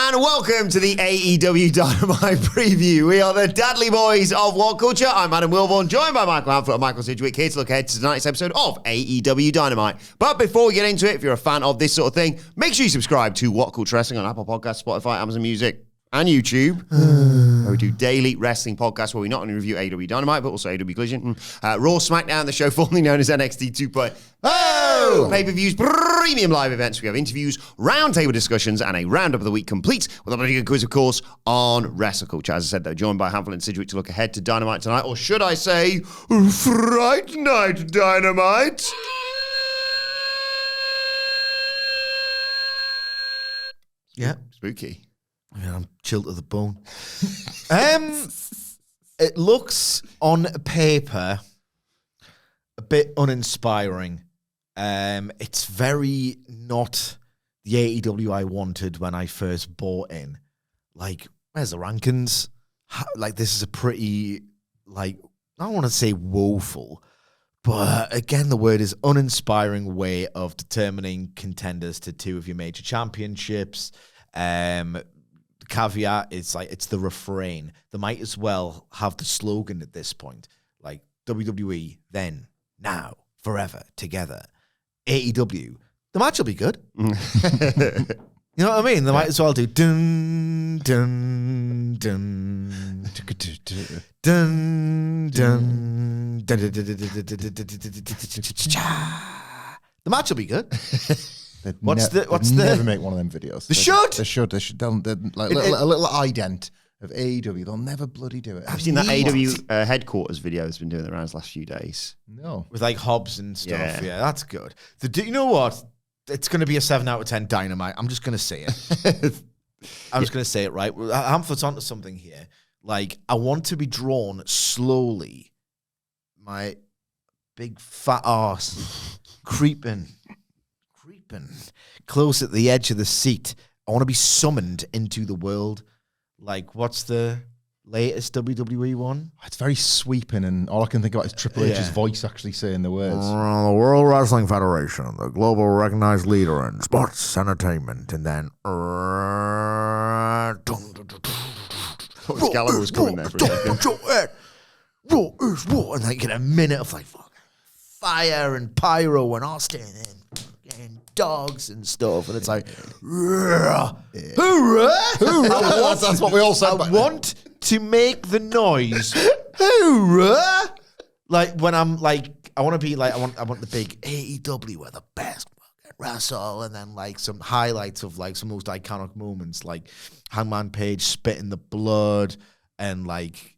And welcome to the AEW Dynamite preview. We are the Dudley Boys of What Culture. I'm Adam Wilbourn, joined by Michael Hamflett and Michael Sidgwick, here to look ahead to tonight's episode of AEW Dynamite. But before we get into it, if you're a fan of this sort of thing, make sure you subscribe to What Culture Wrestling on Apple Podcasts, Spotify, Amazon Music, and YouTube, where we do daily wrestling podcasts where we not only review AEW Dynamite, but also AEW Collision, Raw, SmackDown, the show formerly known as NXT 2.0, pay-per-views, premium live events. We have interviews, roundtable discussions, and a roundup of the week complete with a bloody good quiz, of course, on Culture. As I said, though, joined by Hamflett and Sidgwick to look ahead to Dynamite tonight, or should I say, Fright Night Dynamite. Yeah. Spooky. Yeah, I'm chilled to the bone. It looks on paper a bit uninspiring. It's very not the AEW I wanted when I first bought in. Like, where's the rankings? This is a pretty, I don't want to say woeful, but again, the word is uninspiring way of determining contenders to two of your major championships. Caveat is it's the refrain. They might as well have the slogan at this point, like WWE, then, now, forever, together. AEW, the match will be good. You know what I mean? They might as well do dun dun dun dun dun dun. The match will be good. What's the never make one of them videos. They should. They should. They'll like a little ident of AEW. They'll never bloody do it. I've seen that AEW headquarters video that's been doing the rounds last few days. No. With Hobbs and stuff. Yeah, that's good. You know what? It's going to be a 7 out of 10 Dynamite. I'm just going to say it. I'm just going to say it, right? Hamflett's onto something here. I want to be drawn slowly. My big fat arse creeping close at the edge of the seat. I want to be summoned into the world. What's the latest WWE one? It's very sweeping, and all I can think about is Triple H's voice actually saying the words. The World Wrestling Federation, the global recognized leader in sports entertainment, and then Excalibur was coming there for a second. Raw is war, and you get a minute of fire and pyro and Austin and dogs and stuff, and it's hoorah, hoorah. That's what we all said. I want to make the noise, hoorah. When I'm I want to be I want the big AEW where the best wrestle, and then some highlights of some of the most iconic moments, Hangman Page spitting the blood, and MJF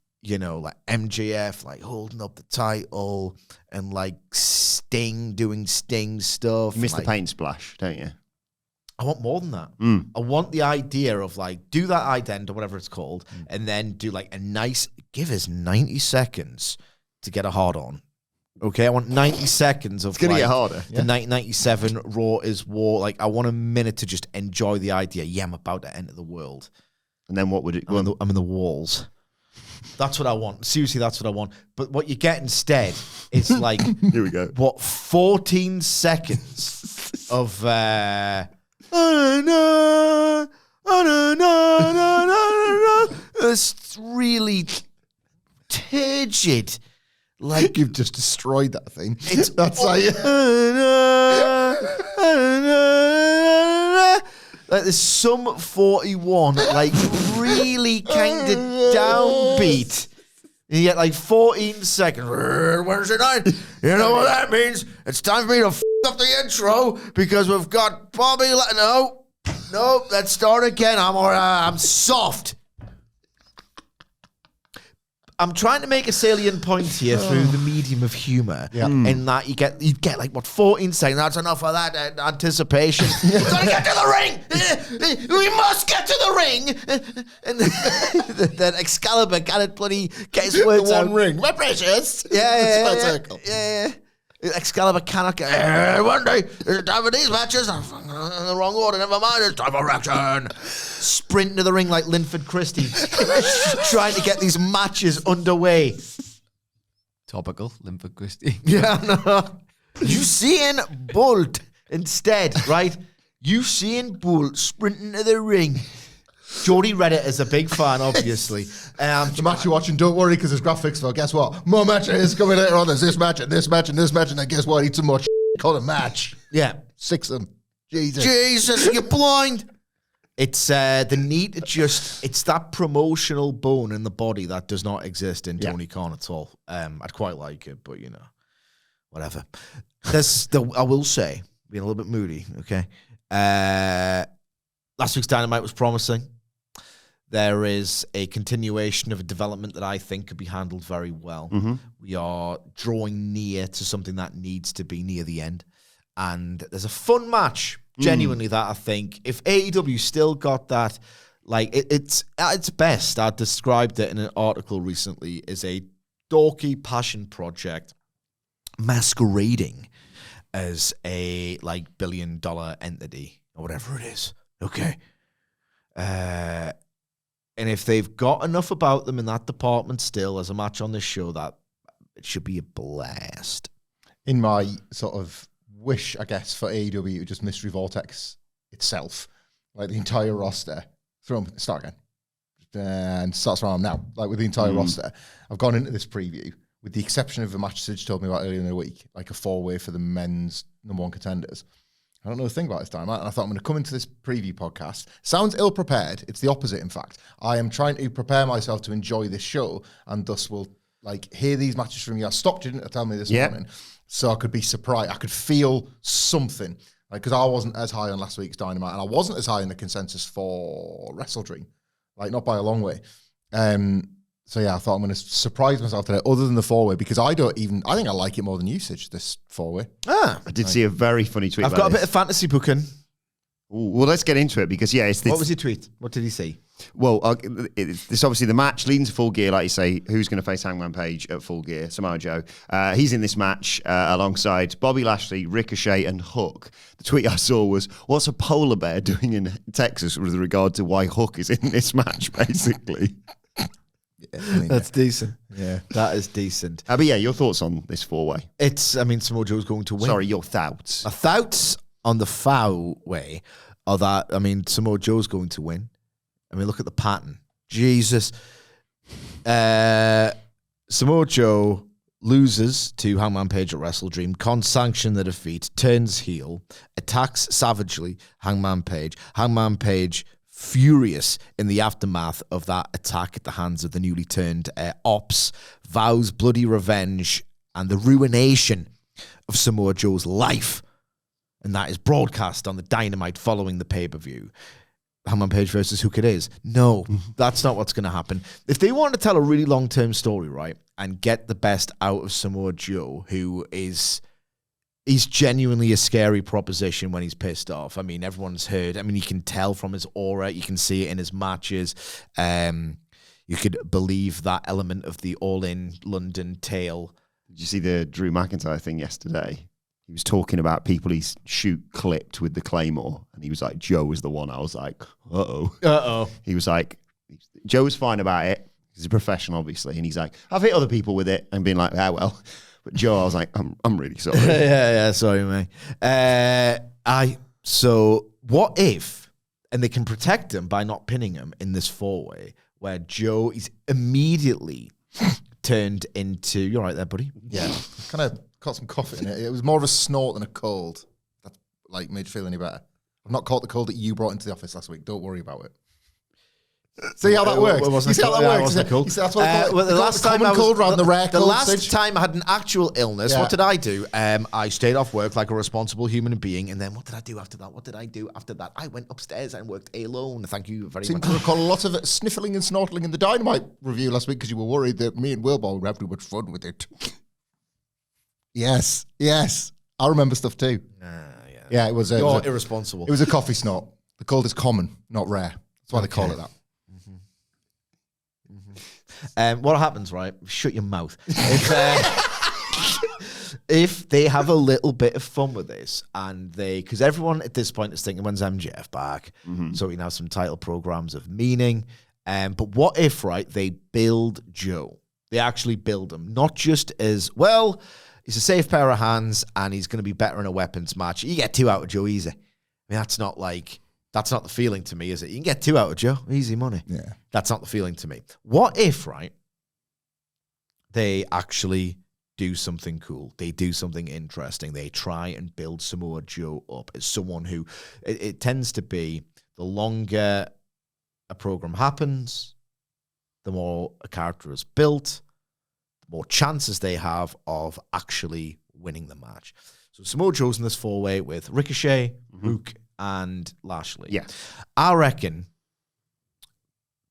holding up the title, and Sting doing Sting stuff. You missed the paint splash, don't you? I want more than that. I want the idea of do that ident or whatever it's called, and then do give us 90 seconds to get a hard on. Okay, I want 90 seconds of it's gonna get harder. The 1997 Raw is War. I want a minute to just enjoy the idea. Yeah, I'm about to enter the world. And then what would it? I'm in the walls. That's what I want. Seriously, that's what I want. But what you get instead is here we go. 14 seconds of it's really turgid. You've just destroyed that thing. That's there's some 41 really kind of downbeat. You get 14 seconds. Wednesday night. You know what that means? It's time for me to up the intro because we've got Bobby. No, let's start again. I'm soft. I'm trying to make a salient point here through the medium of humor, in that you get 14 seconds. That's enough of that anticipation. We've got to get to the ring. We must get to the ring. And then Excalibur can't bloody get his words out. One ring, my precious. Yeah. Excalibur cannot get. One day, it's time for these matches. I'm in the wrong order. Never mind. It's time for action. Sprint into the ring like Linford Christie, trying to get these matches underway. Topical, Linford Christie. Yeah, no. Usain Bolt instead, right? Usain Bolt sprinting to the ring. Jody Reddit is a big fan, obviously. The match you're watching, don't worry, because there's graphics for. Guess what? More matches coming later on. There's this match and this match and this match, and then guess what? Eat some more called a match. Yeah. 6 of them. Jesus, you're blind. It's the need to just, it's that promotional bone in the body that does not exist in Tony Khan at all. I'd quite like it, but whatever. I will say, being a little bit moody, okay? Last week's Dynamite was promising. There is a continuation of a development that I think could be handled very well. Mm-hmm. We are drawing near to something that needs to be near the end. And there's a fun match, genuinely, that I think, if AEW still got that, like, it's at its best, I described it in an article recently, as a dorky passion project masquerading as a, like, billion-dollar entity, or whatever it is. Okay. And if they've got enough about them in that department still, as a match on this show, that it should be a blast. In my sort of wish, I guess, for AEW, just Mystery Vortex itself, like the entire roster, start again, and starts around now, like with the entire roster. I've gone into this preview, with the exception of a match Sidge told me about earlier in the week, like a 4-way for the men's #1 contenders. I don't know a thing about this Dynamite, and I thought I'm going to come into this preview podcast. Sounds ill-prepared. It's the opposite, in fact. I am trying to prepare myself to enjoy this show, and thus will hear these matches from you. I stopped you, didn't I, tell me this morning, so I could be surprised. I could feel something, because I wasn't as high on last week's Dynamite, and I wasn't as high in the consensus for Wrestle Dream, not by a long way. So yeah, I thought I'm going to surprise myself today, other than the 4-way, because I think I like it more than usage, this 4-way. I did see a very funny tweet. I've got a bit of fantasy booking. Ooh, well, let's get into it, because it's this. What was your tweet? What did he say? Well, it's obviously the match leading to Full Gear, like you say. Who's going to face Hangman Page at Full Gear? Samoa Joe. He's in this match alongside Bobby Lashley, Ricochet, and Hook. The tweet I saw was, "What's a polar bear doing in Texas with regard to why Hook is in this match?" Basically. That's decent. Yeah, that is decent. But yeah, your thoughts on this 4-way? Samoa Joe's going to win. Sorry, your thoughts. My thoughts on the 4-way are that, Samoa Joe's going to win. Look at the pattern. Jesus. Samoa Joe loses to Hangman Page at Wrestle Dream, can't sanction the defeat, turns heel, attacks savagely Hangman Page. Hangman Page furious in the aftermath of that attack at the hands of the newly turned Ops, vows bloody revenge and the ruination of Samoa Joe's life. And that is broadcast on the Dynamite following the pay-per-view. Hangman Page versus Hook it is. No, that's not what's going to happen. If they want to tell a really long-term story, right, and get the best out of Samoa Joe, who is... he's genuinely a scary proposition when he's pissed off. Everyone's heard. You can tell from his aura. You can see it in his matches. You could believe that element of the All-In London tale. Did you see the Drew McIntyre thing yesterday? He was talking about people he's clipped with the Claymore, and he was like, Joe was the one. I was like, uh-oh. Uh-oh. He was like, Joe was fine about it. He's a professional, obviously. And he's like, I've hit other people with it and been like, well. But Joe, I was like, I'm really sorry. yeah, sorry, mate. So what if, and they can protect him by not pinning him in this 4-way, where Joe is immediately turned into, you all right there, buddy? Yeah, kind of caught some coffee in it. It was more of a snort than a cold. That made you feel any better. I've not caught the cold that you brought into the office last week. Don't worry about it. See how that works? You see how that works? You see, that's what I call it. The last time I was cold round the rare the cold last stage. time I had an actual illness, what did I do? I stayed off work like a responsible human being, and then what did I do after that? I went upstairs and worked alone. Thank you very much. Seemed to recall a lot of sniffling and snortling in the Dynamite review last week because you were worried that me and Wilbourn would have too much fun with it. Yes. I remember stuff too. Yeah, it was. You're irresponsible. It was a coffee snort. The cold is common, not rare. That's why they call it that. What happens, right? Shut your mouth. If they have a little bit of fun with this, and because everyone at this point is thinking, when's MJF back? So we can have some title programs of meaning. But what if, right, they build Joe? They actually build him, not just as, well, he's a safe pair of hands and he's going to be better in a weapons match. You get 2 out of Joe easy. That's not That's not the feeling to me, is it? You can get 2 out of Joe. Easy money. Yeah. That's not the feeling to me. What if, right, they actually do something cool. They do something interesting. They try and build Samoa Joe up as someone who, it tends to be the longer a program happens, the more a character is built, the more chances they have of actually winning the match. So Samoa Joe's in this 4-way with Ricochet, Hook, and Lashley. Yeah. I reckon,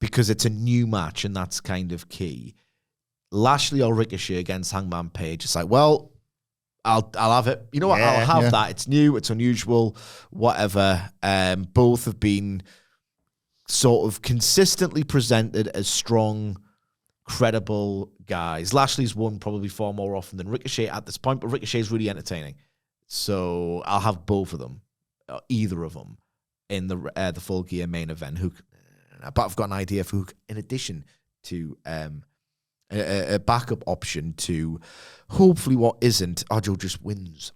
because it's a new match and that's kind of key, Lashley or Ricochet against Hangman Page. It's like, well, I'll have it. You know what? Yeah, I'll have that. It's new. It's unusual. Whatever. Both have been sort of consistently presented as strong, credible guys. Lashley's won probably far more often than Ricochet at this point, but Ricochet's really entertaining. So I'll have both of them, either of them, in the Full Gear main event. Hook, but I've got an idea for Hook in addition to a backup option to hopefully what isn't. Joe just wins,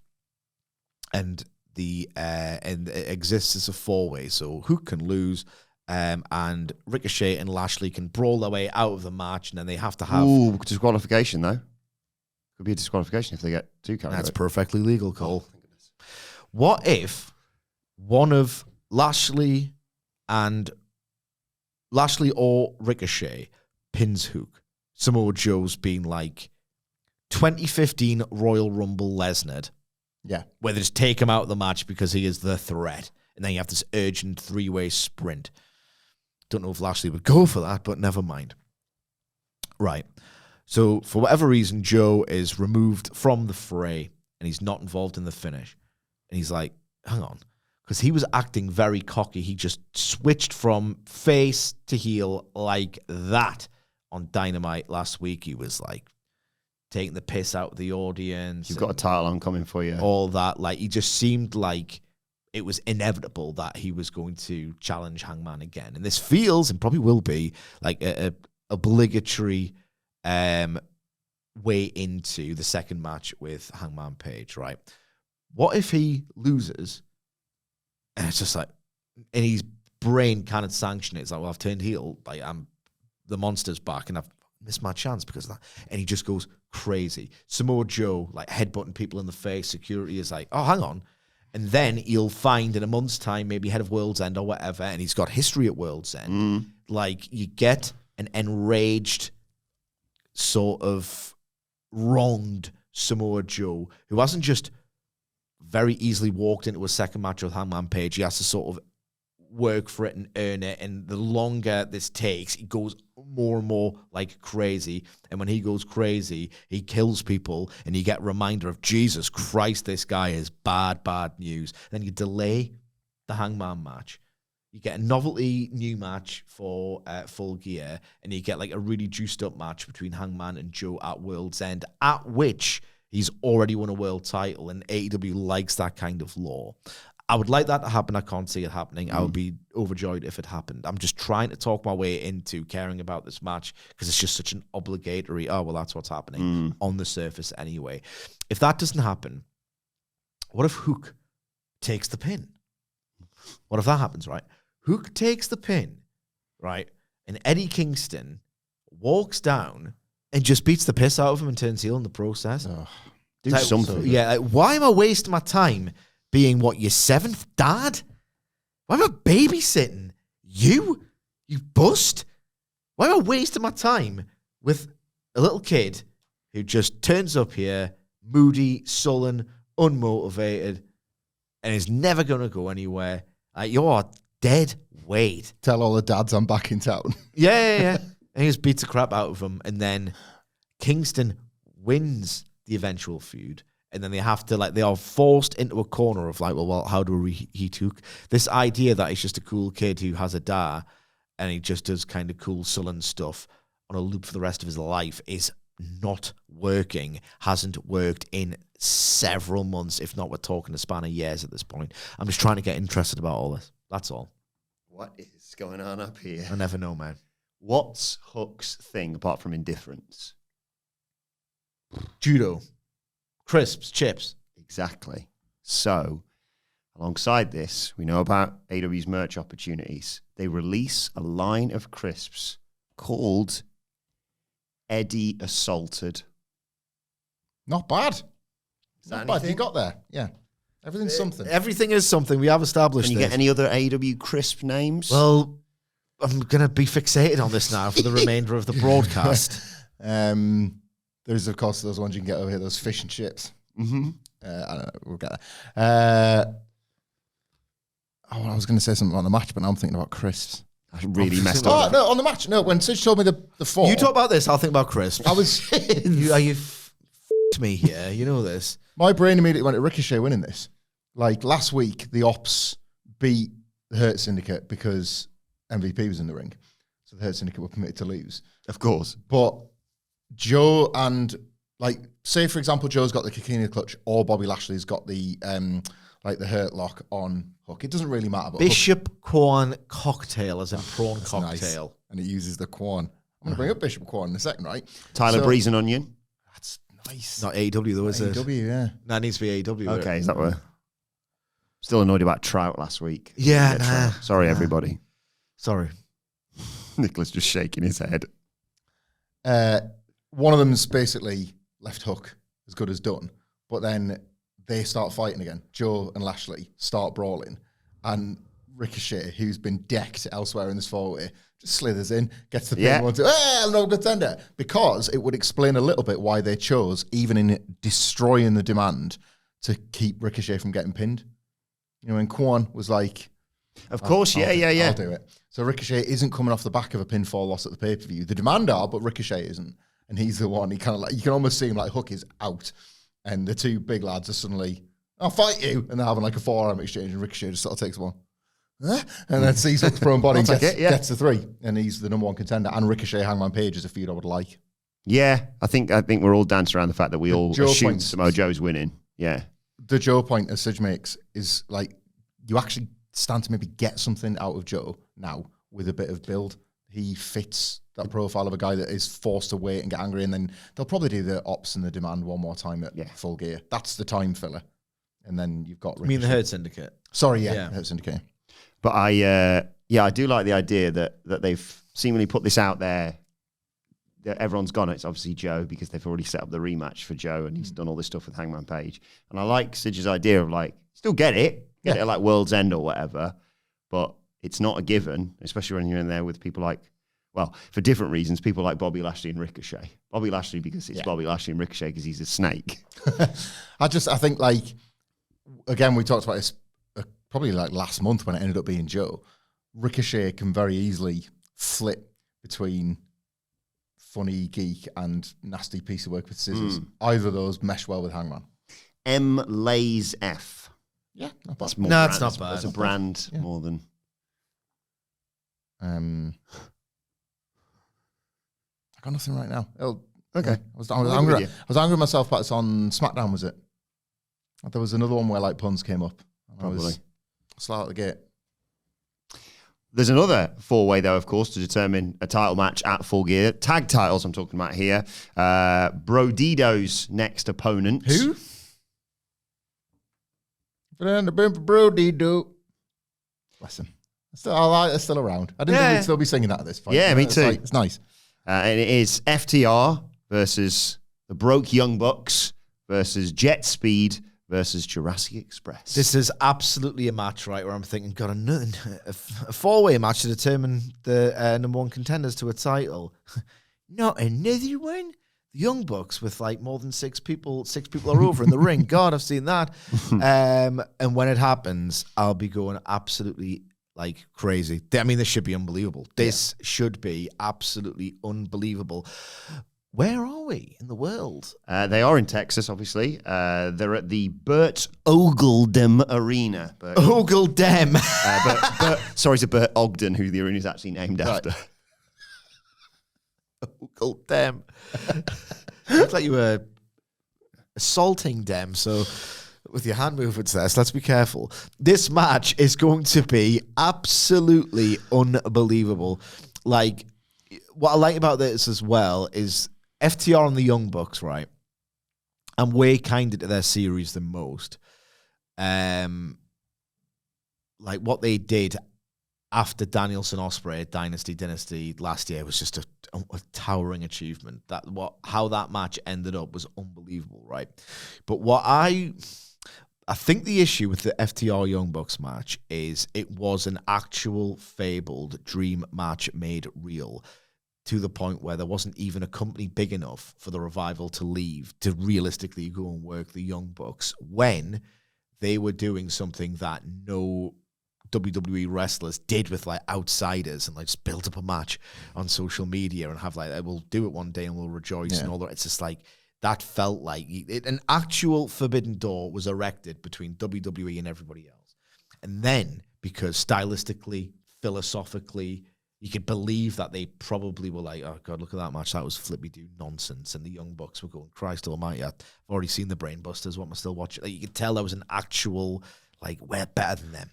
and it exists as a 4-way. So Hook can lose, and Ricochet and Lashley can brawl their way out of the match, and then they have to have disqualification though. Could be a disqualification if they get too carried. That's perfectly legal, Cole. What if one of Lashley or Ricochet pins Hook? Samoa Joe's been like 2015 Royal Rumble Lesnar. Yeah. Where they just take him out of the match because he is the threat. And then you have this urgent 3-way sprint. Don't know if Lashley would go for that, but never mind. Right. So for whatever reason, Joe is removed from the fray and he's not involved in the finish. And he's like, hang on. Because he was acting very cocky. He just switched from face to heel like that. On Dynamite last week, he was like taking the piss out of the audience. You've got a title on coming for you. All that. Like, he just seemed like it was inevitable that he was going to challenge Hangman again. And this feels, and probably will be, like a obligatory way into the second match with Hangman Page, right? What if he loses? And it's just like, and his brain can't sanction it. It's like, well, I've turned heel. Like, the monster's back and I've missed my chance because of that. And he just goes crazy. Samoa Joe, like headbutting people in the face. Security is like, oh, hang on. And then he'll find in a month's time, maybe head of World's End or whatever, and he's got history at World's End. Like, you get an enraged, sort of wronged Samoa Joe who hasn't just very easily walked into a second match with Hangman Page. He has to sort of work for it and earn it, and the longer this takes, he goes more and more like crazy, and when he goes crazy, he kills people, and you get a reminder of, Jesus Christ, this guy is bad news. Then you delay the Hangman match, you get a novelty new match for Full Gear, and you get like a really juiced up match between Hangman and Joe at World's End, at which he's already won a world title, and AEW likes that kind of law. I would like that to happen. I can't see it happening. I would be overjoyed if it happened. I'm just trying to talk my way into caring about this match because it's just such an obligatory, oh, well, that's what's happening on the surface anyway. If that doesn't happen, what if Hook takes the pin? What if that happens, right? Hook takes the pin, right? And Eddie Kingston walks down and just beats the piss out of him and turns heel in the process. Do something. Yeah, like, why am I wasting my time being, what, your 7th dad? Why am I babysitting you? You bust? Why am I wasting my time with a little kid who just turns up here, moody, sullen, unmotivated, and is never going to go anywhere? You're dead weight. Tell all the dads I'm back in town. Yeah. And he just beats the crap out of him, and then Kingston wins the eventual feud. And then they have to, like, they are forced into a corner of like, well, how do we reheat Hook? This idea that he's just a cool kid who has a da and he just does kind of cool, sullen stuff on a loop for the rest of his life is not working, hasn't worked in several months, if not we're talking a span of years at this point. I'm just trying to get interested about all this. That's all. What is going on up here? I never know, man. What's Hook's thing apart from indifference? Judo. Crisps, chips. Exactly. So, Alongside this, we know about AEW's merch opportunities. They release a line of crisps called Eddie Assaulted. Not bad. Is that Not bad. You anything? got there. Yeah. Everything's something. Everything is something. We have established Can you this. get any other AEW crisp names? Well, I'm going to be fixated on this now for the remainder of the broadcast. There's, of course, those ones you can get over here, those fish and chips. Mm-hmm. I don't know. We'll get there. I was going to say something on the match, but now I'm thinking about crisps. I really messed Oh, up. no, on the match. No, when Sidge told me the four. You talk about this, I'll think about crisps. I was... you f***ed me here. You know this. My brain immediately went to Ricochet winning this. Like, last week, the Ops beat the Hurt Syndicate because MVP was in the ring. So the Hurt Syndicate were permitted to lose. Of course. But Joe and, like, say, for example, Joe's got the Kikini clutch or Bobby Lashley's got the, the Hurt lock on Hook. It doesn't really matter. But Bishop Corn cocktail as in prawn Hook's cocktail. nice. And it uses the Quan. I'm going to bring up Bishop Quan in a second, right? Tyler So- Breeze and Onion. That's nice. Not AEW though, is it? AEW, yeah. No, it needs to be AEW. Okay, is that what? Still annoyed about Trout last week. Yeah, Trout. nah. Sorry, everybody. Sorry. Nicholas just shaking his head. One of them's basically left Hook as good as done, but then they start fighting again. Joe and Lashley start brawling, and Ricochet, who's been decked elsewhere in this four-way, just slithers in, gets the pin, one, two, no contender, because it would explain a little bit why they chose, even in destroying the demand, to keep Ricochet from getting pinned. You know, when Quan was like, Of course, I'll yeah. do it. So Ricochet isn't coming off the back of a pinfall loss at the pay-per-view. The demand are, but Ricochet isn't. And he's the one, he kind of like, you can almost see him like Hook is out. And the two big lads are suddenly, I'll fight you. And they're having like a forearm exchange, and Ricochet just sort of takes one. And then sees Hook's prone body and gets the three. And he's the number one contender. And Ricochet Hangman Page is a feud I would like. Yeah, I think we're all dancing around the fact that we all Joe assume points. Samoa Joe's winning. Yeah. The Joe point as Sidge makes is like, you actually stand to maybe get something out of Joe now with a bit of build. He fits that profile of a guy that is forced to wait and get angry, and then they'll probably do the Ops and the Demand one more time at Full Gear. That's the time filler. And then you've got You mean the Ricochet. Herd Syndicate? Sorry, Yeah. Hurt Syndicate. But I do like the idea that they've seemingly put this out there. That everyone's gone. It's obviously Joe because they've already set up the rematch for Joe, and he's done all this stuff with Hangman Page. And I like Sidge's idea of like, still get it at like World's End or whatever, but it's not a given, especially when you're in there with people like, well, for different reasons, people like Bobby Lashley and Ricochet. Bobby Lashley because it's Bobby Lashley, and Ricochet because he's a snake. I think like, again, we talked about this probably like last month when it ended up being Joe. Ricochet can very easily flip between funny geek and nasty piece of work with scissors. Either of those mesh well with Hangman. M. Lays F. Yeah, not bad. That's more No, brand. it's not bad. It's a brand more than... I got nothing right now. Okay. I was angry. I was angry with myself, but it's on SmackDown, was it? There was another one where like puns came up. And I was slow out the gate. There's another four-way, though, of course, to determine a title match at Full Gear. Tag titles I'm talking about here. Brodido's next opponent. Who? Brodido. Listen. It's still around. I didn't think we'd still be singing that at this point. Yeah, me too. It's nice. And it is FTR versus the Broke Young Bucks versus JetSpeed versus Jurassic Express. This is absolutely a match, right, where I'm thinking, God, a four-way match to determine the number one contenders to a title. Not another one? The Young Bucks with like more than six people are over in the ring. God, I've seen that. And when it happens, I'll be going absolutely like crazy. I mean, this should be unbelievable. This should be absolutely unbelievable. Where are we in the world? They are in Texas, obviously. They're at the Burt Ogden Arena. Ogden. Sorry to Burt Ogden, who the arena is actually named after. Ogden. Looks like you were assaulting them, so with your hand movements there, so let's be careful. This match is going to be absolutely unbelievable. Like, what I like about this as well is FTR and the Young Bucks, right? And way kinder to their series than most. like what they did after Danielson-Ospreay Dynasty last year was just a towering achievement. How that match ended up was unbelievable, right? But what I think the issue with the FTR Young Bucks match is it was an actual fabled dream match made real, to the point where there wasn't even a company big enough for the Revival to leave to realistically go and work the Young Bucks when they were doing something that no WWE wrestlers did with like outsiders, and like just build up a match on social media and have like, we'll do it one day and we'll rejoice and all that. It's just like, that felt like an actual forbidden door was erected between WWE and everybody else. And then, because stylistically, philosophically, you could believe that they probably were like, oh, God, look at that match. That was flippy-do nonsense. And the Young Bucks were going, Christ almighty, I've already seen the Brain Busters. What am I still watching? Like, you could tell there was an actual, like, we're better than them.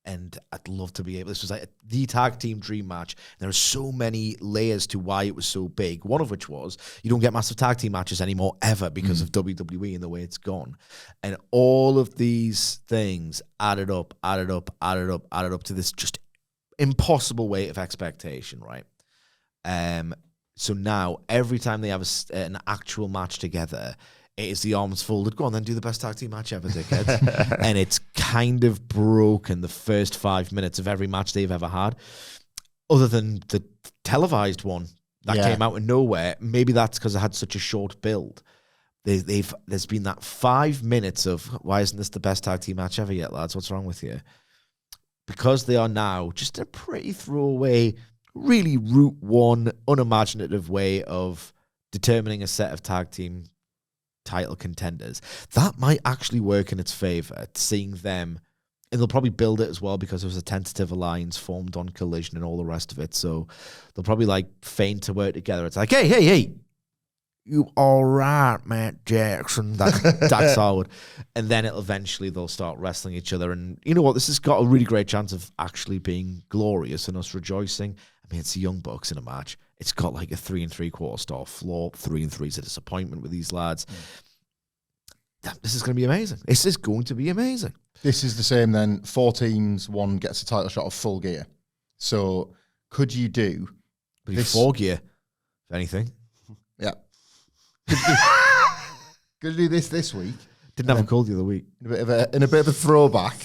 And I'd love to be able, this was like the tag team dream match. There are so many layers to why it was so big. One of which was, you don't get massive tag team matches anymore ever because of WWE and the way it's gone. And all of these things added up to this just impossible weight of expectation, right? So now, every time they have an actual match together, it is the arms folded. Go on, then do the best tag team match ever, dickhead. And it's kind of broken the first 5 minutes of every match they've ever had, other than the televised one that came out of nowhere. Maybe that's because it had such a short build. There's been that 5 minutes of, why isn't this the best tag team match ever yet, lads? What's wrong with you? Because they are now just a pretty throwaway, really route one, unimaginative way of determining a set of tag team title contenders. That might actually work in its favor, seeing them, and they'll probably build it as well because there was a tentative alliance formed on Collision and all the rest of it. So they'll probably like feign to work together. It's like, hey, you all right, Matt Jackson? That's solid. And then they'll start wrestling each other. And you know what? This has got a really great chance of actually being glorious and us rejoicing. I mean, it's the Young Bucks in a match. It's got like a 3 3/4 star floor. 3 3 is a disappointment with these lads. This is going to be amazing. This is going to be amazing. This is the same then. 4 teams, one gets a title shot of Full Gear. So could you do this? 4 Gear, if anything. Yeah. Could you do this week? Didn't have a call the other week. In a bit of a throwback.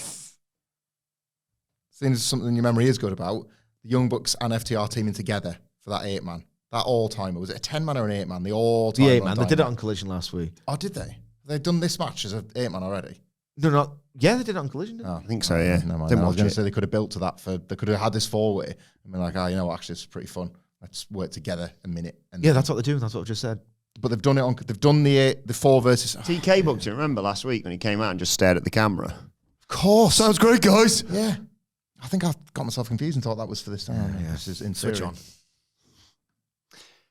Seeing as something your memory is good about, the Young Bucks and FTR teaming together for that 8-man. That all-timer. Was it a 10-man or an 8-man? The all-timer. The 8-man. They did it on Collision last week. Oh, did they? They've done this match as an 8-man already? No. Yeah, they did it on Collision, didn't they? I think so, yeah. No, I was going to say they could have built to that. They could have had this 4-way and been like, you know what, actually, this is pretty fun. Let's work together a minute. And that's what they're doing. That's what I just said. But they've done it they've done the 4 versus... TK booked it, remember, last week when he came out and just stared at the camera? Of course. Sounds great, guys. Yeah. I think I got myself confused and thought that was for this time. Yeah. This is in Switch on.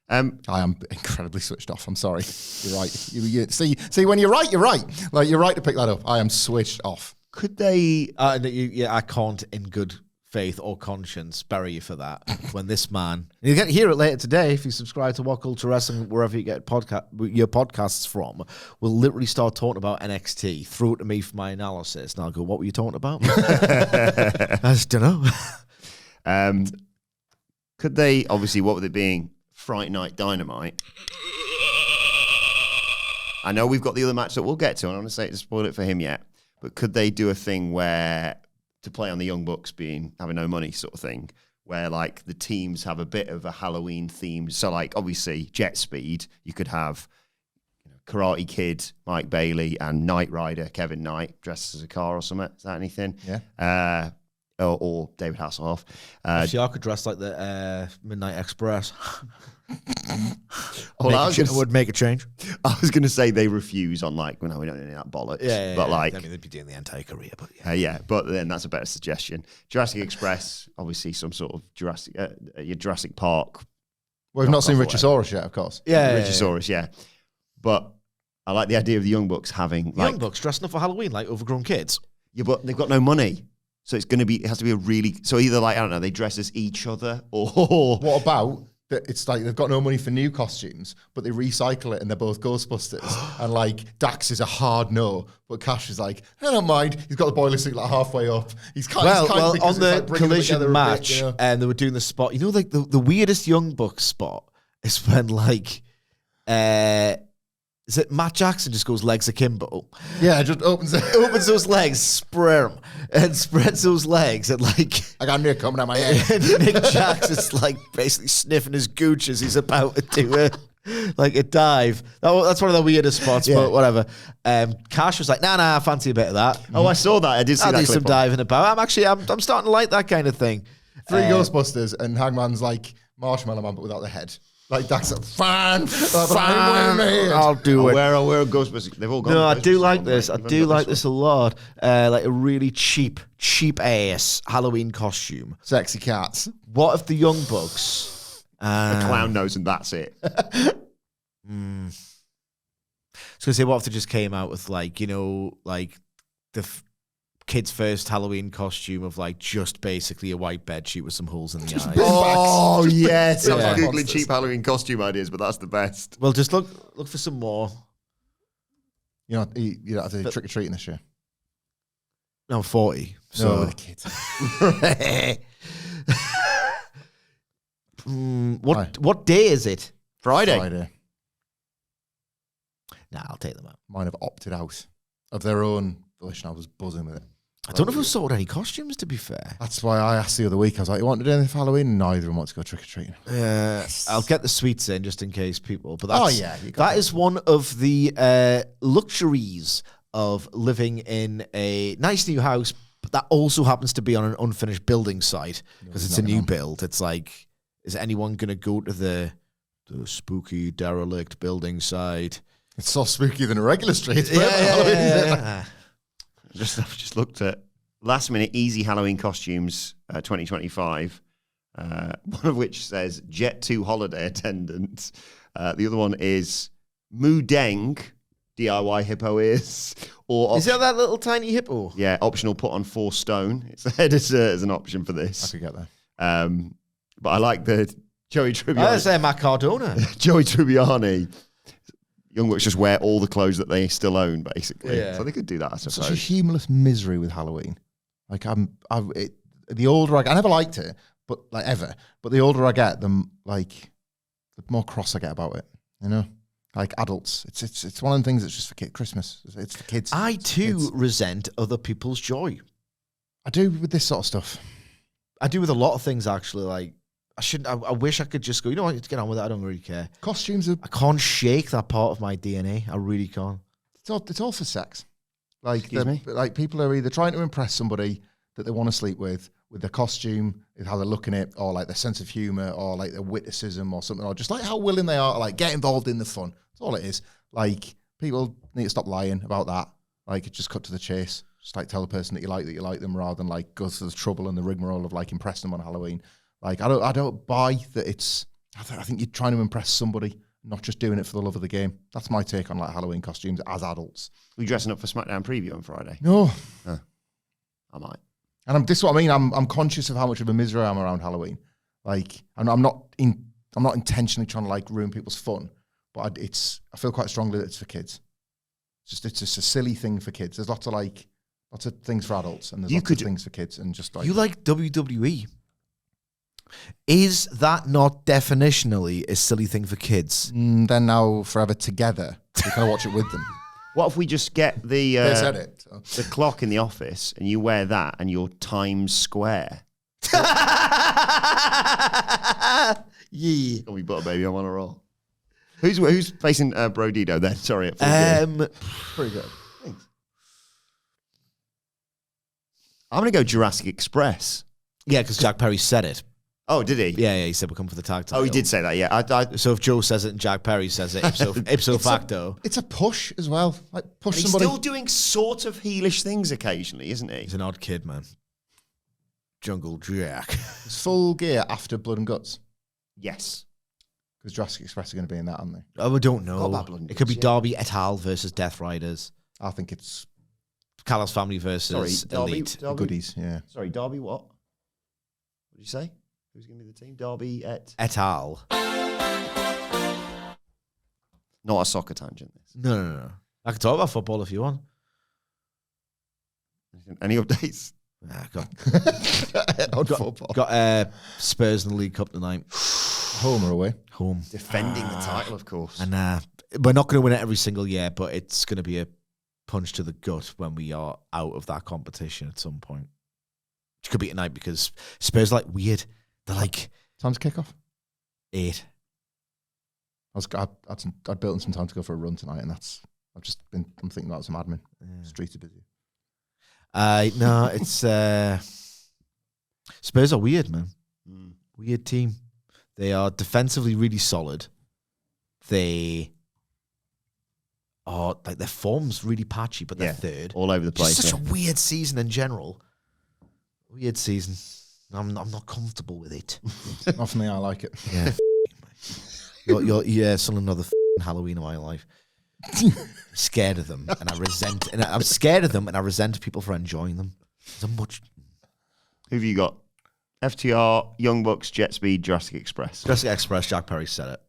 I am incredibly switched off. I'm sorry. You're right. You see, when you're right, you're right. Like, you're right to pick that up. I am switched off. Could they... I can't, in good faith or conscience, bury you for that. When this man... You get to hear it later today if you subscribe to WhatCulture Wrestling, wherever you get your podcasts from. We'll literally start talking about NXT. Throw it to me for my analysis. And I'll go, what were you talking about? I just don't know. Could they... Obviously, what with it being Fright Night Dynamite... I know we've got the other match that we'll get to. I don't want to say to spoil it for him yet. But could they do a thing where... to play on the Young Bucks having no money sort of thing, where like the teams have a bit of a Halloween theme. So like obviously JetSpeed, you could have Karate Kid, Mike Bailey, and Knight Rider, Kevin Knight, dressed as a car or something. Is that anything? Yeah. Or David Hasselhoff. Actually, I could dress like the Midnight Express. I would make a change. I was going to say they refuse on like, well, no, we don't need that bollocks. But like, I mean, they'd be doing the entire career, but but then that's a better suggestion. Jurassic Express, obviously some sort of Jurassic Park. Well, we've not seen Richosaurus yet, of course. Richosaurus, yeah. But I like the idea of the Young Bucks having Young Bucks dressing up for Halloween like overgrown kids. Yeah, but they've got no money. So it has to be a really, so either like, I don't know, they dress as each other or... What about that it's like they've got no money for new costumes, but they recycle it and they're both Ghostbusters. And like Dax is a hard no, but Cash is like, I don't mind. He's got the boiler suit like halfway up. He's kind of on the collision match, bit, you know? and they were doing the spot. You know, like the weirdest Young Bucks spot is when like, is it Matt Jackson just goes legs akimbo? Yeah, just opens it. Opens those legs, spread them, and spreads those legs, and like I got Nick coming out my head. and Nick Jackson's like basically sniffing his gooch as he's about to do a dive. That's one of the weirdest spots, but whatever. Cash was like, nah, I fancy a bit of that. Oh, I saw that. I did see I'll that do clip some diving about. I'm starting to like that kind of thing. 3 Ghostbusters and Hangman's like Marshmallow Man, but without the head. Like Dax, fine. I'll do it. Where are Ghostbusters? They've all gone. No, I do like Ghostbusters, this. I right? do like this a lot. Like a really cheap ass Halloween costume. Sexy cats. What if the Young Bucks? A clown nose and that's it. I was gonna say, what if they just came out with like, you know, like the kid's first Halloween costume of like just basically a white bedsheet with some holes in the eyes. Oh yes, I was Yeah. googling cheap Halloween costume ideas, but that's the best. Well, just look for some more. You know, you don't have to do trick or treating this year. No, 40. So So with the kids. what day is it? Friday. Nah, I'll take them out. Mine have opted out of their own volition. I was buzzing with it. I don't know if we've sold any costumes, to be fair. That's why I asked the other week. I was like, you want to do anything for Halloween? Neither of them want to go trick or treating. I'll get the sweets in just in case people. But that's, you got that is one of the luxuries of living in a nice new house, but that also happens to be on an unfinished building site because it's a new build. It's like, is anyone going to go to the spooky derelict building site? It's so spooky than a regular street. It's Yeah. I've just looked at last minute easy Halloween costumes 2025. One of which says Jet 2 holiday attendant. The other one is Mudeng DIY hippo ears. Or Is that little tiny hippo? yeah, optional put on 4 stone. It's ahead as an option for I this. could get there. But I like the Joey I Tribbiani. say Matt Cardona. Joey Tribbiani. Young Bucks just wear all the clothes that they still own, basically. Yeah. So they could do that, I Such a suppose. humorless misery with Halloween. Like the older I never liked it, but like ever. But the older I get, the more cross I get about it. You know, like adults. It's one of the things that's just for Christmas. It's for kids. I It's too kids. resent other people's joy. I do with this sort of stuff. I do with a lot of things, actually. Like, I wish I could just go, you know what, get on with it. I don't really care. Costumes are I can't shake that part of my DNA. I really can't. it's all for sex. Like Excuse me? like people are either trying to impress somebody that they want to sleep with their costume, with how they're looking at, or like their sense of humor, or like their witticism, or something, or just like how willing they are to like get involved in the fun. That's all it is. Like people need to stop lying about that. Like just cut to the chase. Just like tell the person that you like them, rather than like go through the trouble and the rigmarole of like impressing them on Halloween. Like I don't buy that it's. I think you're trying to impress somebody, not just doing it for the love of the game. That's my take on like Halloween costumes as adults. We dressing up for SmackDown preview on Friday. No, I might. and this is what I mean. I'm conscious of how much of a misery I am around Halloween. Like I'm not intentionally trying to like ruin people's fun, but I feel quite strongly that it's for kids. It's just a silly thing for kids. There's lots of things for adults, and there's lots of things for kids, and just like You like WWE. Is that not definitionally a silly thing for kids? then now forever together. You kind of watch it with them. What if we just get the They said it. So. the clock in the office and you wear that and you're Times Square? Yeah. Oh, we put a baby on a roll. Who's facing Brodito then? Sorry, at full gear. Pretty good. I'm going to go Jurassic Express. Yeah, because Jack Perry said it. Oh, did he? Yeah, he said we'll come for the tag title. Oh, he did say that. Yeah, So if Joe says it and Jack Perry says it, ipso facto, It's a push as well. Like push he's somebody. still doing sort of heelish things occasionally, isn't he? he's an odd kid, man. Jungle Jack. It's full gear after Blood and Guts. Yes. Because Jurassic Express are going to be in that, aren't they? Oh, we don't know. Got that blood and It could be guts, yeah. Darby et al. Versus Death Riders. I think it's Callis family versus Sorry, Elite. the goodies, yeah. Sorry, Darby. What did you say? Who's going to be the team? Darby et al. Not a soccer tangent. This. No. I can talk about football if you want. Any updates? Got Spurs in the League Cup tonight. Home or away? Home. Defending the title, of course. And we're not going to win it every single year, but it's going to be a punch to the gut when we are out of that competition at some point. It could be tonight because Spurs are like weird. They're like... Time's kick-off? 8. I built in some time to go for a run tonight, and I'm thinking about some admin. Yeah. Streets are busy. No, it's Spurs are weird, man. Weird team. They are defensively really solid. They are like their form's really patchy, but they're third. All over the place. Just such a weird season in general. Weird season. I'm not comfortable with it. Not for me, I like it. Yeah. You're still another Halloween of my life. I'm scared of them, and I'm scared of them, and I resent people for enjoying them. So much. Who have you got? FTR, Young Bucks, JetSpeed, Jurassic Express. Jurassic Express, Jack Perry said it.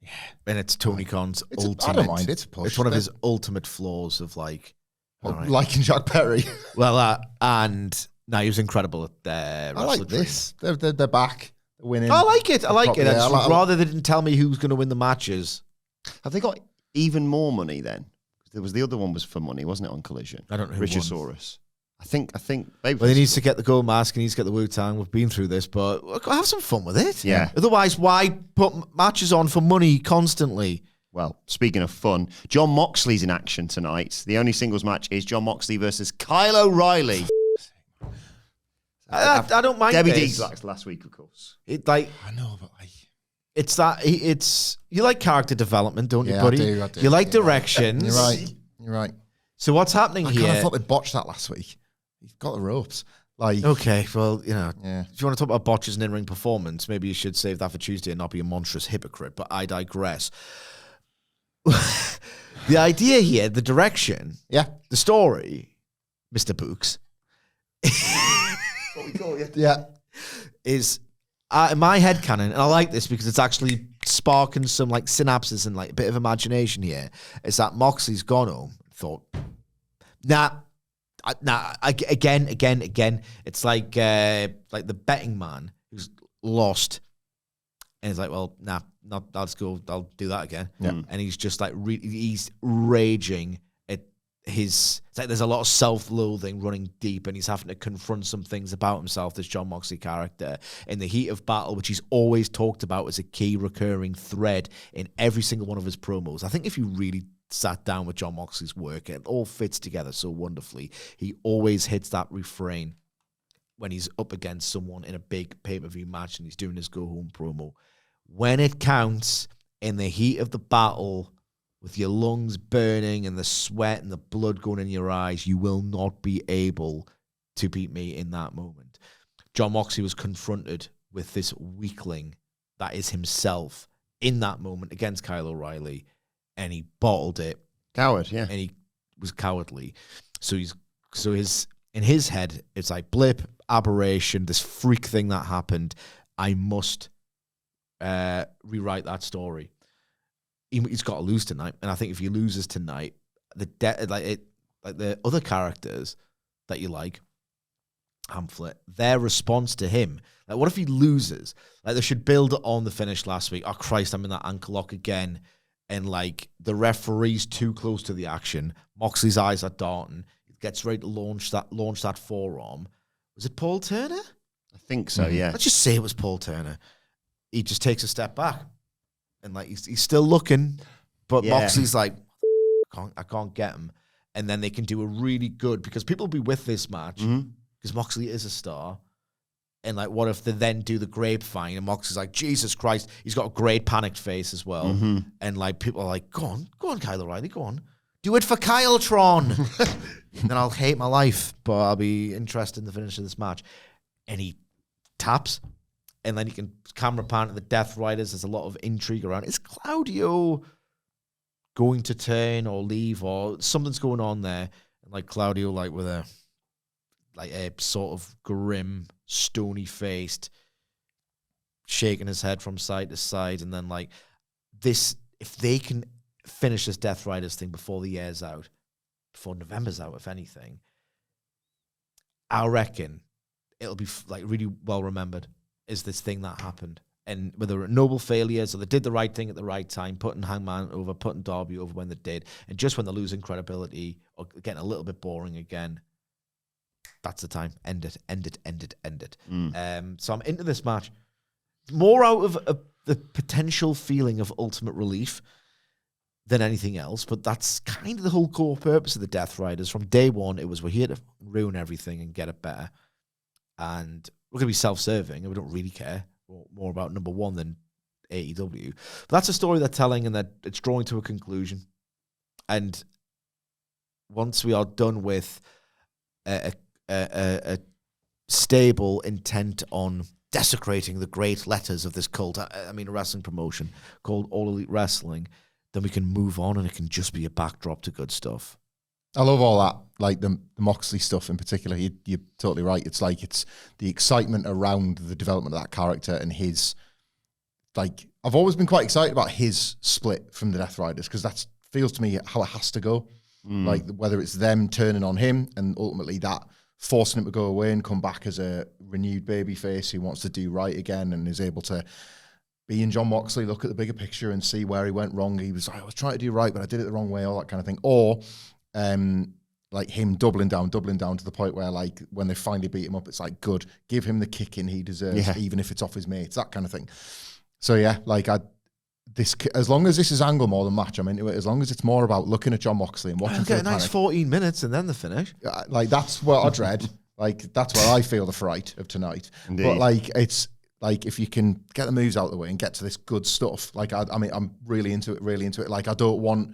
Yeah. And it's Tony Khan's ultimate. I don't mind, it's a push. It's one of his ultimate flaws of like. Right. Liking Jack Perry. Well, and no, he was incredible at I like this. They're back. They're winning. I like it. Yeah, rather they didn't tell me who's going to win the matches. Have they got even more money then? There was the other one was for money, wasn't it, on Collision? I don't know who Richosaurus. I think. Maybe well, he needs to get the gold mask. He needs to get the Wu-Tang. We've been through this, but have some fun with it. Yeah. Otherwise, why put matches on for money constantly? Well, speaking of fun, John Moxley's in action tonight. The only singles match is John Moxley versus Kyle O'Reilly. I don't mind Debbie this. D's last week, of course. I know, but it's you like character development, don't you, buddy? I do. You like directions. You're right. So what's happening here? I kind of thought they botched that last week. He's got the ropes. Okay, well, if you want to talk about botches and in-ring performance, maybe you should save that for Tuesday and not be a monstrous hypocrite, but I digress. The idea here, the direction, the story, Mr. Books, What we call you. is in my head canon, and I like this because it's actually sparking some like synapses and like a bit of imagination here, is that Moxley's gone home and thought, again, it's like the betting man who's lost, and he's like, well, let's go, I'll do that again. And he's just like, he's raging at it's like there's a lot of self-loathing running deep, and he's having to confront some things about himself, this John Moxley character, in the heat of battle, which he's always talked about as a key recurring thread in every single one of his promos. I think if you really sat down with John Moxley's work, it all fits together so wonderfully. He always hits that refrain when he's up against someone in a big pay-per-view match and he's doing his go-home promo. When it counts, in the heat of the battle, with your lungs burning and the sweat and the blood going in your eyes, you will not be able to beat me in that moment. John Moxley was confronted with this weakling that is himself in that moment against Kyle O'Reilly, and he bottled it. Coward, yeah. And he was cowardly. So in his head, it's like blip, aberration, this freak thing that happened. I must rewrite that story. He's got to lose tonight, and I think if he loses tonight, the other characters that you like, Hamflett, their response to him, like what if he loses? Like they should build on the finish last week. Oh Christ, I'm in that ankle lock again, and like the referee's too close to the action. Moxley's eyes are darting. He gets ready to launch that forearm. Was it Paul Turner? I think so. Yeah. Let's just say it was Paul Turner. He just takes a step back. And like he's still looking, but Moxley's like, I can't get him. And then they can do a really good, because people will be with this match because Moxley is a star. And like, what if they then do the grapevine and Moxley's like, Jesus Christ, he's got a great panicked face as well. And like people are like, go on, Kyle O'Reilly, go on, do it for Kyletron. Then I'll hate my life, but I'll be interested in the finish of this match. And he taps. And then you can camera pan to the Death Riders. There's a lot of intrigue around. Is Claudio going to turn or leave, or something's going on there? And like Claudio, like with a sort of grim, stony faced, shaking his head from side to side, and then like this, if they can finish this Death Riders thing before the year's out, before November's out, if anything, I reckon it'll be like really well remembered is this thing that happened. And whether a noble failure, so they did the right thing at the right time, putting Hangman over, putting Darby over when they did, and just when they're losing credibility or getting a little bit boring again, that's the time. End it, end it, end it, end it. So I'm into this match. More out of the potential feeling of ultimate relief than anything else, but that's kind of the whole core purpose of the Death Riders. From day one, it was we're here to ruin everything and get it better. And we're going to be self-serving, and we don't really care more about number one than AEW. But that's a story they're telling, and that it's drawing to a conclusion. And once we are done with a stable intent on desecrating the great letters of this cult, I mean a wrestling promotion called All Elite Wrestling, then we can move on, and it can just be a backdrop to good stuff. I love all that, like the Moxley stuff in particular. You're totally right. It's like it's the excitement around the development of that character and his, like, I've always been quite excited about his split from the Death Riders because that feels to me how it has to go. Like whether it's them turning on him and ultimately that forcing him to go away and come back as a renewed babyface who wants to do right again and is able to be in John Moxley, look at the bigger picture and see where he went wrong. He was like, I was trying to do right, but I did it the wrong way, all that kind of thing. Or like him doubling down to the point where like when they finally beat him up, it's like, good, give him the kicking he deserves, even if it's off his mates, that kind of thing. So yeah, like as long as this is angle more than match, I'm into it. As long as it's more about looking at John Moxley and watching. I'll get a nice 14 minutes and then the finish. Like that's what I dread. Like that's where I feel the fright of tonight. Indeed. But like it's like if you can get the moves out of the way and get to this good stuff. Like I mean, I'm really into it. Like I don't want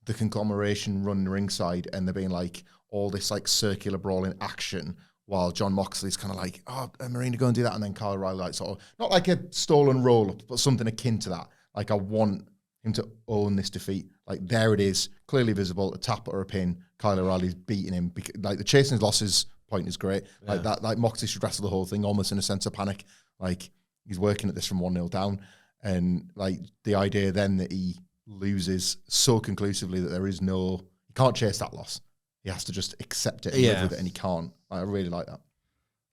the conglomeration run ringside and there being like all this like circular brawling action while John Moxley's kind of like, oh, Marina, go and do that, and then Kyle O'Reilly like sort of not like a stolen roll up, but something akin to that. Like I want him to own this defeat. Like there it is, clearly visible, a tap or a pin. Kyle O'Reilly's beating him. Like the chasing his losses point is great. Yeah. Like that, like Moxley should wrestle the whole thing almost in a sense of panic. Like he's working at this from 1-0 down, and like the idea then that he loses so conclusively that there is no, he can't chase that loss. He has to just accept it and live with it, and he can't. I really like that.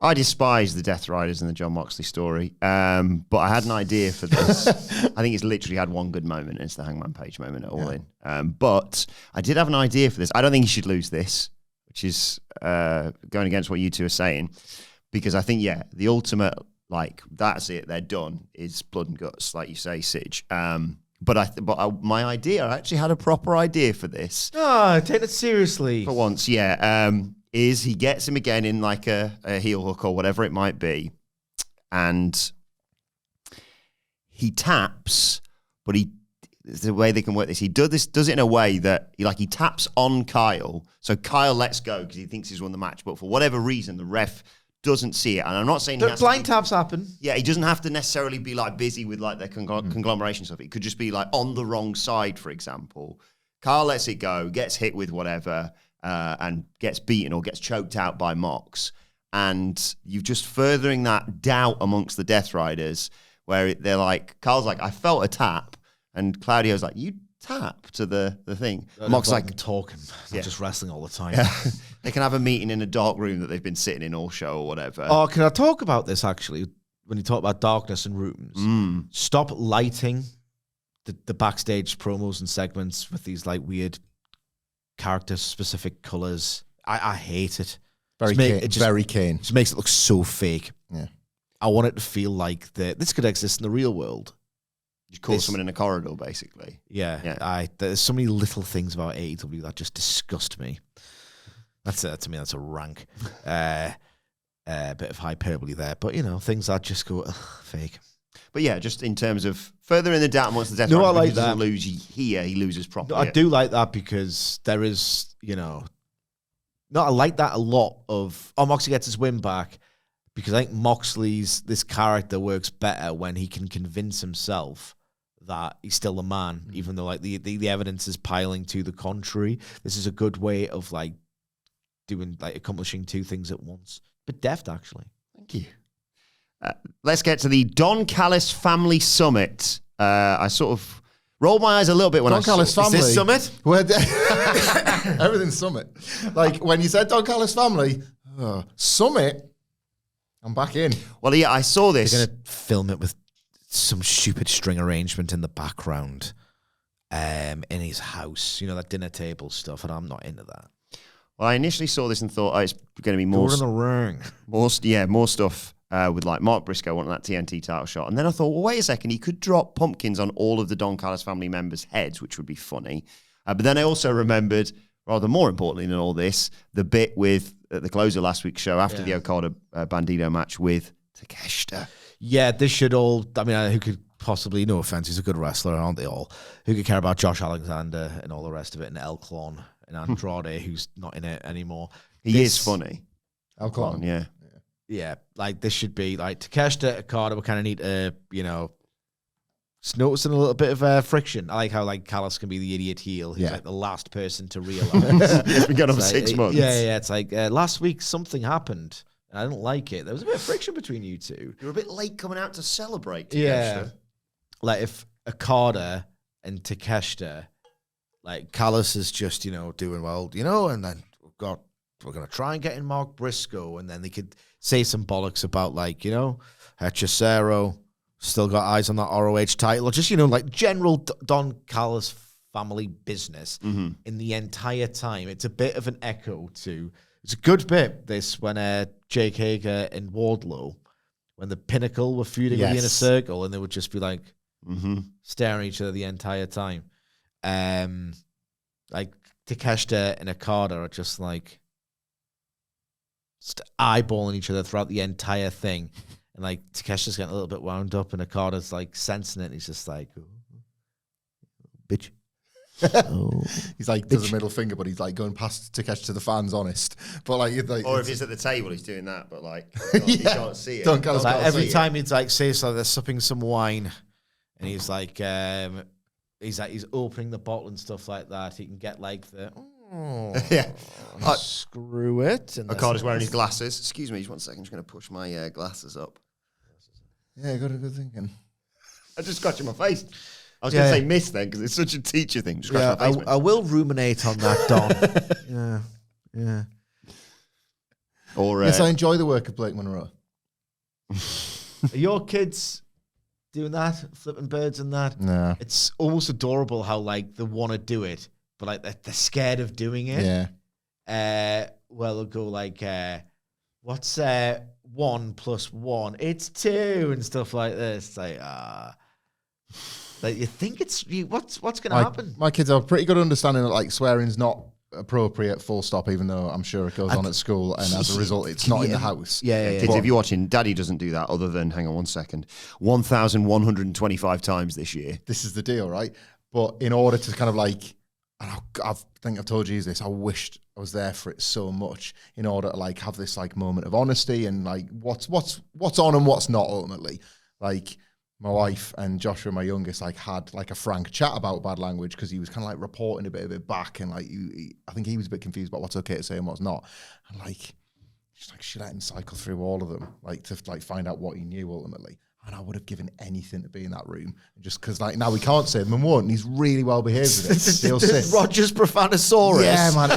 I despise the Death Riders and the John Moxley story, but I had an idea for this. I think it's literally had one good moment. It's the Hangman Page moment at All In. But I did have an idea for this. I don't think he should lose this, which is going against what you two are saying, because I think, the ultimate, like, that's it, they're done, is blood and guts, like you say, Sidge. My idea, I actually had a proper idea for this. Oh, take it seriously. For once, is he gets him again in like a heel hook or whatever it might be, and he taps, but the way they can work this, he does it in a way that he taps on Kyle, so Kyle lets go because he thinks he's won the match, but for whatever reason, the ref doesn't see it. And I'm not saying blind taps happen. Yeah, he doesn't have to necessarily be like busy with like the conglomeration stuff. It could just be like on the wrong side, for example. Kyle lets it go, gets hit with whatever, and gets beaten or gets choked out by Mox. And you're just furthering that doubt amongst the Death Riders where they're like, Kyle's like, I felt a tap. And Claudio's like, you tap to the thing. Mox like talking, not just wrestling all the time. Yeah. They can have a meeting in a dark room that they've been sitting in all show or whatever. Oh, can I talk about this actually? When you talk about darkness and rooms, stop lighting the backstage promos and segments with these like weird character-specific colors. I hate it. Very Kane. It just makes it look so fake. Yeah. I want it to feel like this could exist in the real world. You call someone in a corridor, basically. Yeah. There's so many little things about AEW that just disgust me. To me, that's a rank bit of hyperbole there. But, things that just go, fake. But yeah, just in terms of further in the doubt once the Death Rider, I like he doesn't lose here, he loses properly. No, I do like that because there is, I like that a lot of, Moxley gets his win back because I think this character works better when he can convince himself that he's still a man, even though like the evidence is piling to the contrary. This is a good way of like accomplishing two things at once. But deft, actually. Thank you. Let's get to the Don Callis Family Summit. I sort of rolled my eyes a little bit when Don Callis family. Is this Summit? Everything's Summit. Like when you said Don Callis family, Summit, I'm back in. Well, yeah, I saw this. They're going to film it with some stupid string arrangement in the background in his house. You know, that dinner table stuff, and I'm not into that. Well, I initially saw this and thought, it's going to be more... Go in the ring. More stuff with like Mark Briscoe wanting that TNT title shot. And then I thought, well, wait a second, he could drop pumpkins on all of the Don Callis family members' heads, which would be funny. But then I also remembered, rather more importantly than all this, the bit with the close of last week's show after the Okada Bandito match with Takeshita. Yeah, this should all... I mean, who could possibly... No offense, he's a good wrestler, aren't they all? Who could care about Josh Alexander and all the rest of it, and El Clon and Andrade, who's not in it anymore. He is funny. El Clon, yeah. Yeah, like this should be like Takeshita, Okada. We kind of need to, just noticing a little bit of friction. I like how like Callis can be the idiot heel. He's like the last person to realize. It's been going on for 6 months. Yeah. It's like last week something happened and I didn't like it. There was a bit of friction between you two. You're a bit late coming out to celebrate. Yeah, like if Okada and Takeshita, like Callis is just doing well, and then we're gonna try and get in Mark Briscoe, and then they could say some bollocks about like Hechicero still got eyes on that ROH title, or just like general Don Callis family business in the entire time. It's a bit of an echo to. It's a good bit. This when Jake Hager and Wardlow, when the Pinnacle were feuding with the Inner Circle, and they would just be like staring at each other the entire time. Like Takeshita and Okada are just like eyeballing each other throughout the entire thing. And like Takeshita's getting a little bit wound up and Okada's like sensing it and he's just like, bitch. He's like, does a middle finger, but he's like going past Takeshi to the fans, honest. But like or if he's at the table, he's doing that, but like, you can't see it. Don't like every time he'd like say so, they're sipping some wine and he's like, he's opening the bottle and stuff like that. He can get like the, screw it. And Okada's wearing his glasses. Excuse me, just 1 second. I'm just going to push my glasses up. Yeah, good thinking. I just scratched my face. I was going to say miss then, because it's such a teacher thing. Just yeah, I will ruminate on that, Don. yeah. Or yes, I enjoy the work of Blake Monroe. Are your kids doing that, flipping birds and that? No. It's almost adorable how like they want to do it, but like they're scared of doing it. Yeah. Well, they'll go like, what's 1 + 1? It's 2 and stuff like this. It's like, like you think it's what's going to happen? My kids have a pretty good understanding that like swearing's not appropriate, full stop, even though I'm sure it goes on at school, and as a result, it's not in the house. Yeah. Kids, if you're watching, Daddy doesn't do that other than, hang on 1 second, 1,125 times this year. This is the deal, right? But in order to kind of like, and I think I've told you this, I wished I was there for it so much in order to like have this like moment of honesty and like what's on and what's not ultimately. Like my wife and Joshua, my youngest, like had like a frank chat about bad language because he was kind of like reporting a bit of it back, and like I think he was a bit confused about what's okay to say and what's not, and like she let him cycle through all of them, like to like find out what he knew ultimately. And I would have given anything to be in that room, just because like now we can't say them and won't. And he's really well behaved with it. He'll say Rogers Profanosaurus. Yeah, man.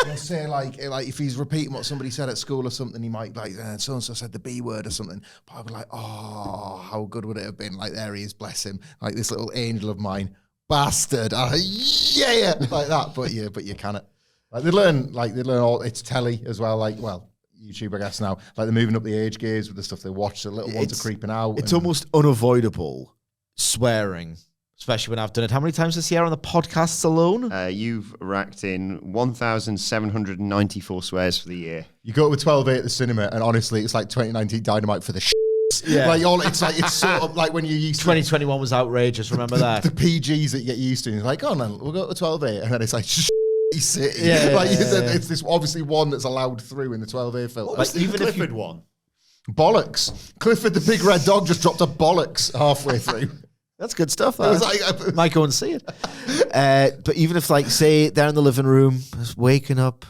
He'll say like if he's repeating what somebody said at school or something, he might like so and so said the B word or something. But I'd be like, oh, how good would it have been? Like there he is, bless him, like this little angel of mine, bastard. Yeah, like that. But you cannot. Like they learn all. It's telly as well. Like YouTube, I guess now, like they're moving up the age gaze with the stuff they watch. The little ones are creeping out. It's almost unavoidable swearing, especially when I've done it. How many times this year on the podcasts alone? You've racked in 1,794 swears for the year. You go to 12A at the cinema, and honestly, it's like 2019 Dynamite for the Yeah. Like it's sort of like when you used 2021 was outrageous. Remember that the PGs that you get used to. It's like, oh no, we'll go to 12A, and then it's like. City. It's this obviously one that's allowed through in the 12A film. Like even Clifford one. Bollocks. Clifford the big red dog just dropped a bollocks halfway through. That's good stuff. It was like, might go and see it. But even if, like, say, they're in the living room, just waking up,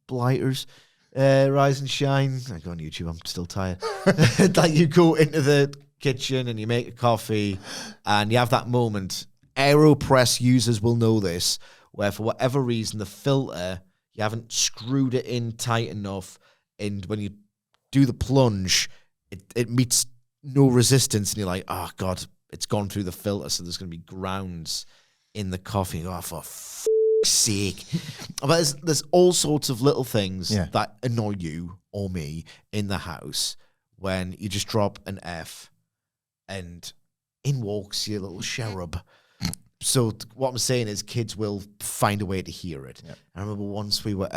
blighters, Rise and Shine. I go on YouTube. I'm still tired. Like you go into the kitchen and you make a coffee, and you have that moment. AeroPress users will know this, where for whatever reason the filter you haven't screwed it in tight enough, and when you do the plunge, it meets no resistance, and you're like, oh god, it's gone through the filter, so there's going to be grounds in the coffee. Oh, for fuck's sake. But there's all sorts of little things that annoy you or me in the house when you just drop an F and in walks your little cherub. So what I'm saying is kids will find a way to hear it. Yep. I remember once we were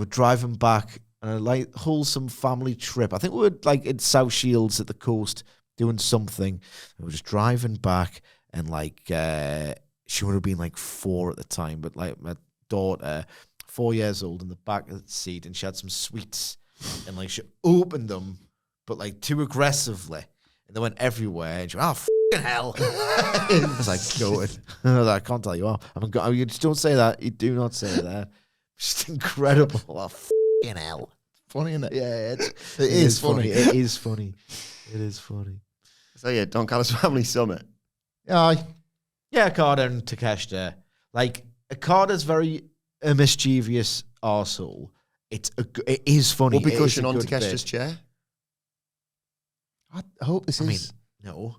driving back on a like wholesome family trip. I think we were like in South Shields at the coast doing something. We were just driving back, and like she would have been like 4 at the time, but like my daughter, 4 years old, in the back of the seat, and she had some sweets, and like she opened them, but like too aggressively, and they went everywhere. And she went, "Oh, hell!" I was like, "Goated." I can't tell you off. You just don't say that. You do not say that. Just incredible. Oh, hell. Funny, isn't it? Yeah, it is funny. It is funny. It is funny. So yeah, Don Callis Family Summit. Aye. Yeah, Okada and Takeshita. Like, Okada's very a mischievous arsehole. It is funny. Will be cushion on good Takeshita's bit. chair. I hope this is. No.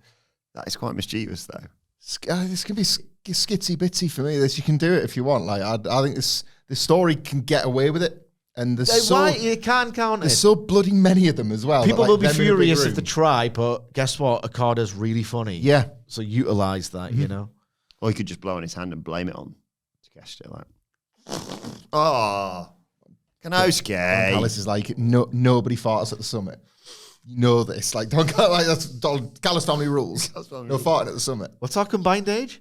That is quite mischievous, though. This can be skitsy bitsy for me. This you can do it if you want. Like I think this story can get away with it, and there's You can't count it. there's so bloody many of them as well. People that, will like, be them in a big furious room. if they try, but guess what? Okada's really funny. Yeah. So utilize that, you know. Or he could just blow on his hand and blame it on Takeshita. Like, oh, Kanosuke. Callis is like nobody farts at the summit. You know this. Like that's Callis family rules. No farting at the summit. What's our combined age?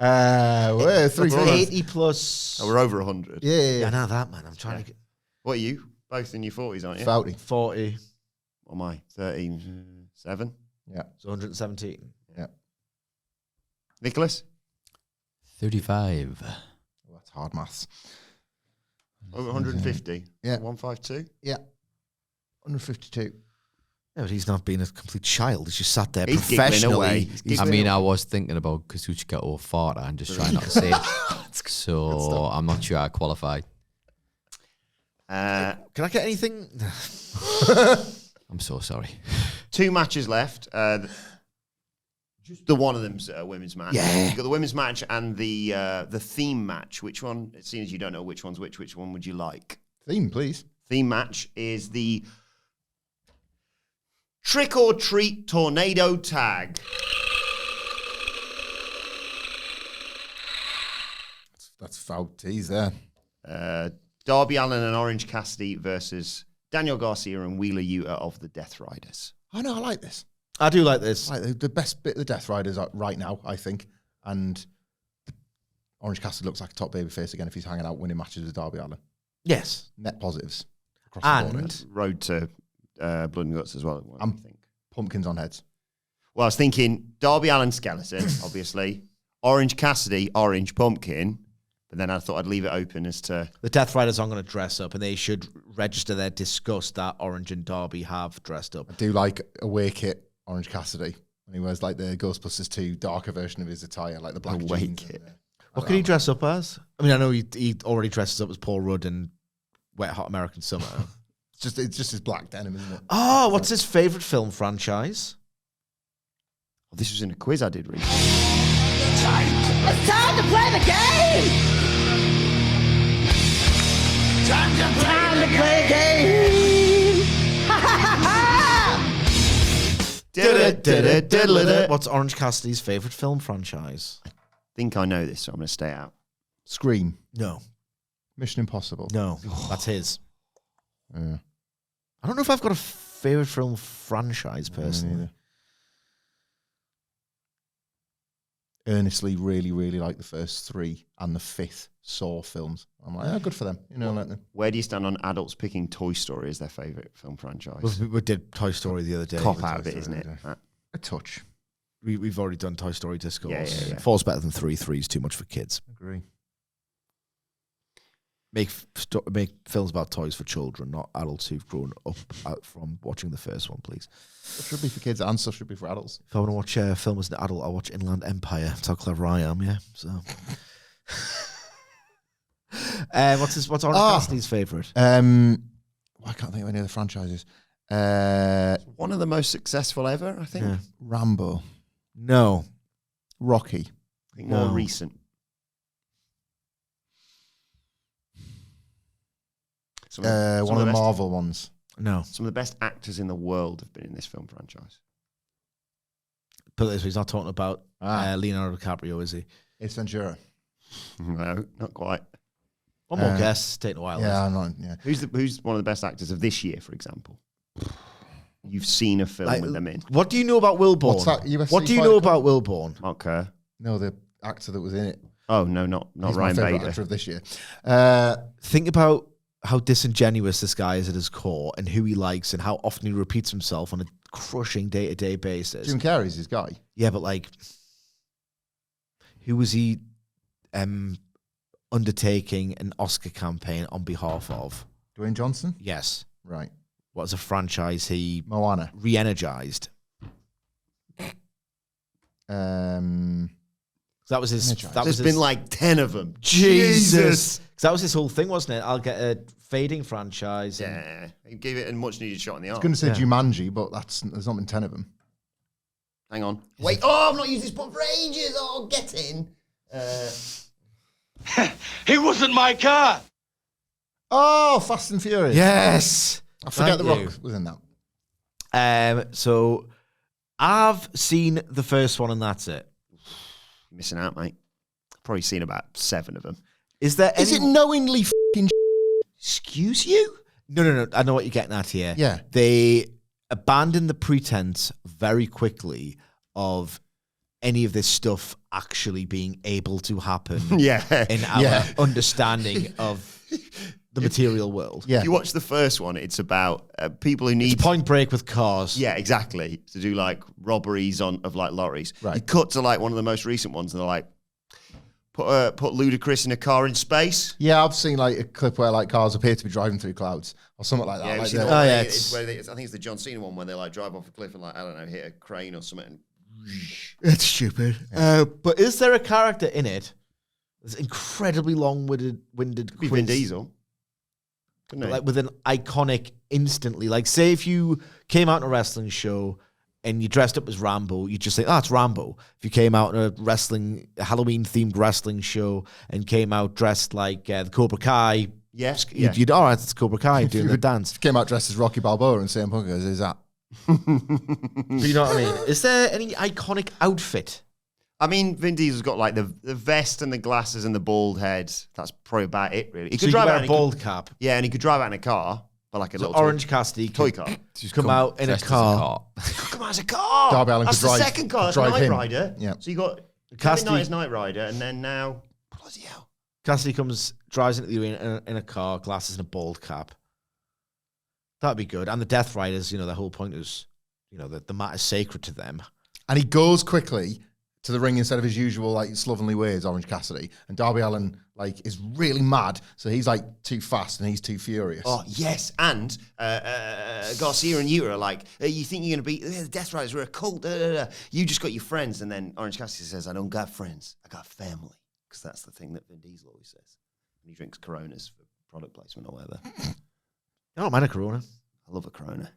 We're 3 80 plus. Oh, we're over 100. Yeah. I know that, man. I'm trying to get What are you? Both in your 40s, aren't you? 40. What am I? 13, 7? Yeah. So 117. Yeah. Nicholas? 35. Oh, that's hard maths. Over 150? Yeah. 152? Yeah. 152. Yeah, but he's not being a complete child. He's just sat there He's giggling professionally. away. He's I giggling mean, away. I was thinking about Kazuchika or Farta and just trying not to say it. So I'm not sure I qualify. Can I get anything? I'm so sorry. 2 matches left. Just the one of them's a women's match. Yeah. You've got the women's match and the theme match. Which one? Seeing as you don't know which one's which one would you like? Theme, please. Theme match is the Trick or Treat Tornado Tag. That's foul tease there. Darby Allin and Orange Cassidy versus Daniel Garcia and Wheeler Yuta of the Death Riders. I know, I like this. I do like this. Like the best bit of the Death Riders right now, I think. And Orange Cassidy looks like a top babyface again if he's hanging out winning matches with Darby Allin. Yes. Net positives across the board. And Road to Blood and Guts as well. I think. Pumpkins on heads. Well, I was thinking Darby Allin skeleton, obviously. Orange Cassidy, orange pumpkin. But then I thought I'd leave it open as to... the Death Riders aren't going to dress up, and they should register their disgust that Orange and Darby have dressed up. I do like away kit Orange Cassidy when he wears like the Ghostbusters 2 darker version of his attire, like the black Away jeans. kit. What can he dress up as? I mean, I know he already dresses up as Paul Rudd in Wet Hot American Summer. It's just his black denim, isn't it? Oh, what's his favourite film franchise? Oh, this was in a quiz I did recently. It's time to play the game! Time to play the game! Ha ha ha! What's Orange Cassidy's favourite film franchise? I think I know this, so I'm going to stay out. Scream. No. Mission Impossible. No. That's his. Yeah. I don't know if I've got a favourite film franchise, personally. Earnestly really, really like the first 3 and the 5th Saw films. I'm like, oh, good for them. You know, like them. Where do you stand on adults picking Toy Story as their favourite film franchise? We did Toy Story the other day. Cop out of it, isn't it? A touch. We've already done Toy Story Discourse. Yeah. 4's better than 3. 3's too much for kids. Agree. make films about toys for children, not adults who've grown up from watching the first one, please. Stuff should be for kids and stuff should be for adults. If I want to watch a film as an adult, I'll watch Inland Empire. That's how clever I am, yeah. So, what's Orange Cassidy's favourite? I can't think of any other franchises. One of the most successful ever, I think. Yeah. Rambo, No. Rocky. I think more No. recent. Some One of the best- Marvel ones. No. Some of the best actors in the world have been in this film franchise. Put it this way, he's not talking about Ah. Leonardo DiCaprio, is he? Ace Ventura. No, not quite. One more guess. It's taking a while. Yeah, I'm not. Yeah. Who's one of the best actors of this year, for example? You've seen a film Like, with them in. What do you know about Wilbourn? What's that UFC What do you fight know called? about Wilbourn? Mark Kerr. No, the actor that was in it. Oh, no, not He's Ryan my favorite Bader. actor of this year. Think about how disingenuous this guy is at his core and who he likes and how often he repeats himself on a crushing day-to-day basis. Jim Carrey's his guy. Yeah, but like, who was he undertaking an Oscar campaign on behalf of? Dwayne Johnson. Yes. Right. What was a franchise he Moana. re-energized? That was his. Energized. That was There's his, been like 10 of them. Jesus. 'Cause that was his whole thing, wasn't it? I'll get a fading franchise. and- Yeah, he gave it a much needed shot in the I was arm. going to say Yeah. Jumanji, but there's not been 10 of them. Hang on. Wait, I've not used this button for ages. Oh, get in. He wasn't my car. Oh, Fast and Furious. Yes. I forget Thank The you. Rock was in that. So I've seen the first one and that's it. You're missing out, mate. Probably seen about 7 of them. Is there any... Is it knowingly f***ing Excuse you? No. I know what you're getting at here. Yeah. They abandoned the pretense very quickly of any of this stuff actually being able to happen Yeah. in our Yeah. understanding of the material world. Yeah. If you watch the first one, it's about people who need... It's Point Break with cars. Yeah, exactly. To do like robberies of like lorries. Right. You cut to like one of the most recent ones, and they're like, put Ludacris in a car in space. Yeah, I've seen like a clip where like cars appear to be driving through clouds or something like that. Yeah, like seen the the- one Oh, yeah, where it's- where I think it's the John Cena one where they like drive off a cliff and like I don't know hit a crane or something. It's stupid. But is there a character in it that's incredibly long-winded Be Vin Diesel, couldn't it? like with an iconic instantly? Like, say if you came out in a wrestling show and you dressed up as Rambo, you'd just say, "Oh, it's Rambo." If you came out in a Halloween-themed wrestling show and came out dressed like the Cobra Kai, Yes, you'd all right, it's Cobra Kai doing the dance. Came out dressed as Rocky Balboa and CM Punk goes, is that? But you know what I mean? Is there any iconic outfit? I mean, Vin Diesel's got like the vest and the glasses and the bald head. That's probably about it, really. He So you drive wear out a in- bald cap. Yeah, and he could drive out in a car, but like a So little Orange Cassidy toy could car. Just come out in a dressed as car. Come on, it's a car. Darby Allin That's could the drive- second car. That's drive Knight him. Rider. Yeah. So you got Cassidy- Knight as Knight Rider, and then now bloody hell. Cassidy drives into the arena in a car, glasses and a bald cap. That'd be good. And the Death Riders, the whole point is, the matter's sacred to them. And he goes quickly to the ring instead of his usual like slovenly ways, Orange Cassidy. And Darby Allin like is really mad, so he's like too fast and he's too furious. Oh yes, and Garcia and Yuta are like, you think you're gonna be the Death Riders? We're a cult. You just got your friends, and then Orange Cassidy says, "I don't got friends. I got family," because that's the thing that Vin Diesel always says when he drinks Coronas for product placement or whatever. I don't mind a Corona. I love a Corona.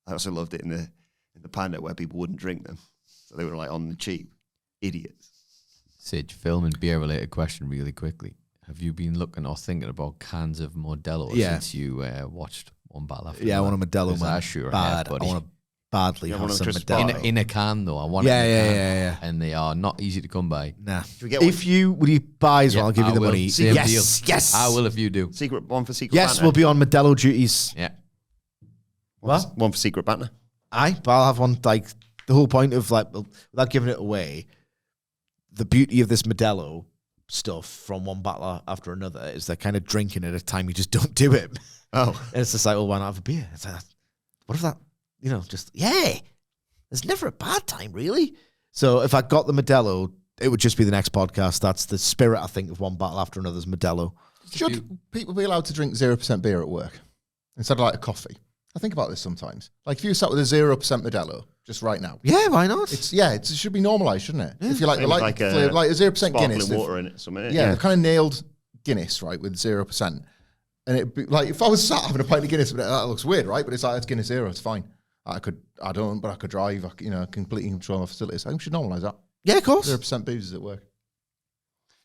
I also loved it in the Panda where people wouldn't drink them, so they were like on the cheap. Idiots. Sid, film and beer related question really quickly. Have you been looking or thinking about cans of Modelo since you watched One Battle After Yeah, I uh, want a Modelo, 'Cause man. I sure Bad. have, buddy. I want to badly You have want some a crisp Modelo. in a can though. I want Yeah, it in a can, yeah. and they are not easy to come by. Nah. Should we get one? If you will you buy as well, I'll give you I the will. money. Same Yes, deal. yes. I will if you do. Secret one for Secret Yes, Banter. we'll be on Modelo duties. Yeah. What? One for Secret Banter. But I'll have one, like, the whole point of, like, without giving it away, the beauty of this Modelo stuff from one battle after another is they're kind of drinking at a time you just don't do it. Oh. And it's just like, why not have a beer? It's like, what if that, just, there's never a bad time, really. So if I got the Modelo, it would just be the next podcast. That's the spirit, I think, of one battle after another's Modelo. Should people be allowed to drink 0% beer at work instead of like a coffee? I think about this sometimes. Like if you sat with a 0% Modelo just right now. Yeah, why not? It should be normalised, shouldn't it? Yeah. If you like Like a 0% Guinness. sparkling water in it, something. Yeah, they've kind of nailed Guinness, right, with 0%. And it'd be like, if I was sat having a pint of Guinness, that looks weird, right? But it's like, it's Guinness 0, it's fine. I could drive, I completely control my facilities. I think we should normalise that. Yeah, of course. 0% booze at work.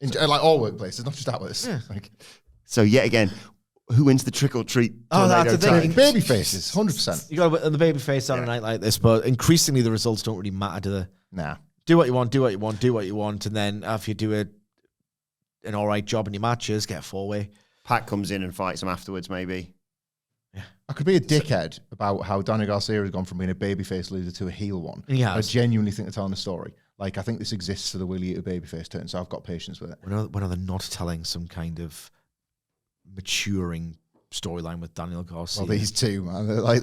Like all workplaces, not just ours. Yeah. Like, So yet again, who wins the trick or treat? Oh, that's the thing. baby faces, 100%. You got to put the baby face on a night like this, but increasingly the results don't really matter, do they? Nah. Do what you want, and then if you do an all right job in your matches, get a 4-way. Pac comes in and fights him afterwards, maybe. I could be a dickhead about how Daniel Garcia has gone from being a babyface loser to a heel one. He has. I genuinely think they're telling a story. Like, I think this exists for the Will Yuta babyface turn, so I've got patience with it. When are they not telling some kind of maturing storyline with Daniel Garcia? Well, these two, man. They're like,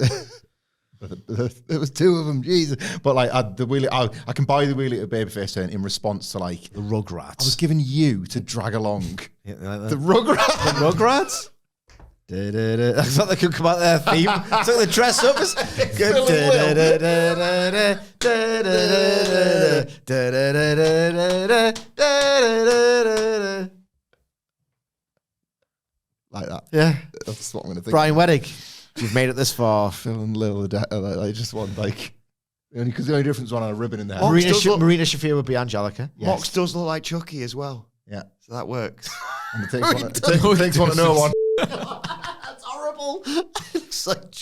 there was two of them, Jesus. But like, I can buy the Will Yuta babyface turn in response to like the Rugrats. I was giving you to drag along. Yeah, like the Rugrats. The Rugrats? I thought they could come out their theme. So they dress up as like that. Yeah, that's what I'm gonna think. Brian Weddick, you've made it this far. Phil and Lil, I just want like because the only difference one on a ribbon in there. Marina Shafir would be Angelica. Yes. Mox does look like Chucky as well. Yeah, so that works. And it takes one to know one. That's horrible. It's like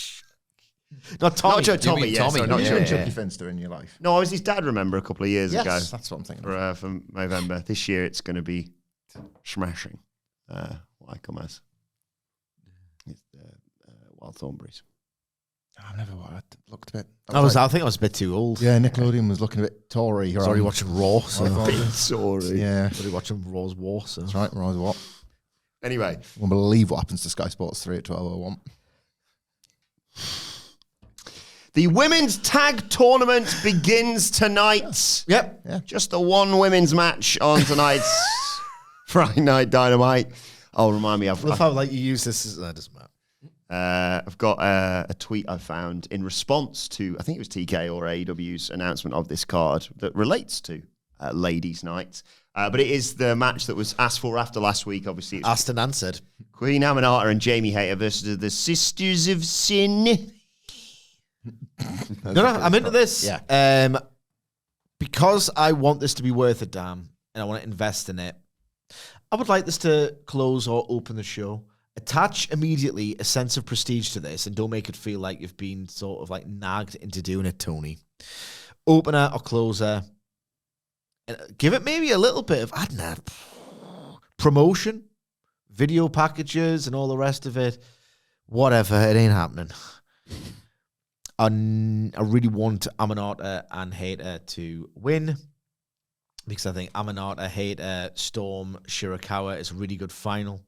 not Tommy. Not Tommy. Yeah, Tommy. Sorry, not Chucky Chucky. Finster in your life. No, I was his dad. Remember a couple of years ago. Yes, that's what I'm thinking. For November this year, it's going to be smashing. What I come as. It's Wild Thornberries. I've never looked a bit. I think I was a bit too old. Yeah, Nickelodeon was looking a bit Tory. I was already watching Raw. So. Sorry. Yeah. Already watching Raw's War. So. That's right, Raw's War. Anyway. I won't believe what happens to Sky Sports 3 at 12:01. The women's tag tournament begins tonight. Yep. Yeah. Just the one women's match on tonight's Friday Night Dynamite. Oh, remind me. I love how like you use this. That doesn't matter. I've got a tweet I found in response to, I think it was TK or AEW's announcement of this card that relates to Ladies' Night. But it is the match that was asked for after last week, obviously. Asked and answered. Queen Aminata and Jamie Hayter versus the Sisters of Sin. No, I'm into this. Yeah. Because I want this to be worth a damn and I want to invest in it, I would like this to close or open the show. Attach immediately a sense of prestige to this and don't make it feel like you've been sort of like nagged into doing it, Tony. Opener or closer. And give it maybe a little bit of, I don't know, promotion, video packages and all the rest of it. Whatever, it ain't happening. I really want Aminata and Hayter to win because I think Aminata, Hayter, Storm, Shirakawa is a really good final.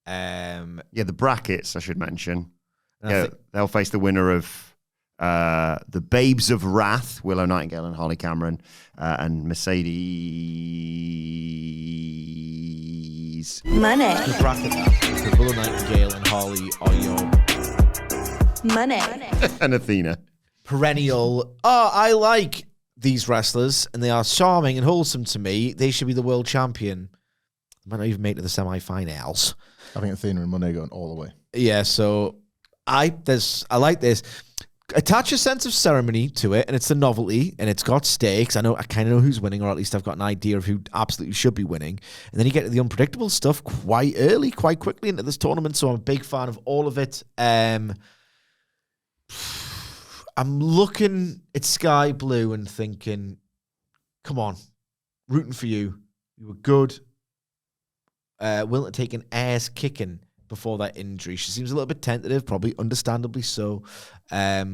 Yeah, the brackets, I should mention. Yeah, they'll face the winner of the Babes of Wrath, Willow Nightingale and Holly Cameron, and Mercedes. Money. The bracket that. Willow Nightingale and Holly are your Money. And Athena. perennial, I like these wrestlers and they are charming and wholesome to me. They should be the world champion. Might not even make it to the semi-finals. I think Athena and Monday going all the way. Yeah, so I like this. Attach a sense of ceremony to it, and it's the novelty, and it's got stakes. I kind of know who's winning, or at least I've got an idea of who absolutely should be winning. And then you get to the unpredictable stuff quite early, quite quickly into this tournament, so I'm a big fan of all of it. I'm looking at Sky Blue and thinking, come on, rooting for you. You were good. Willing to take an ass kicking before that injury. She seems a little bit tentative, probably understandably so. But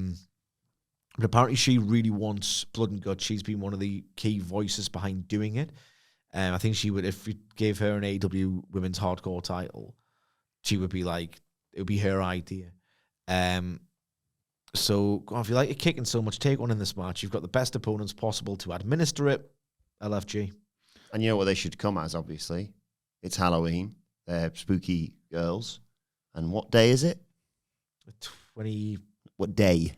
apparently she really wants blood and guts. She's been one of the key voices behind doing it. I think she would, if we gave her an AEW Women's Hardcore title, she would be like, it would be her idea. So if you like your kicking so much, take one in this match. You've got the best opponents possible to administer it. LFG. And you know what they should come as, obviously? It's Halloween. They're spooky girls. And what day is it? 20. What day?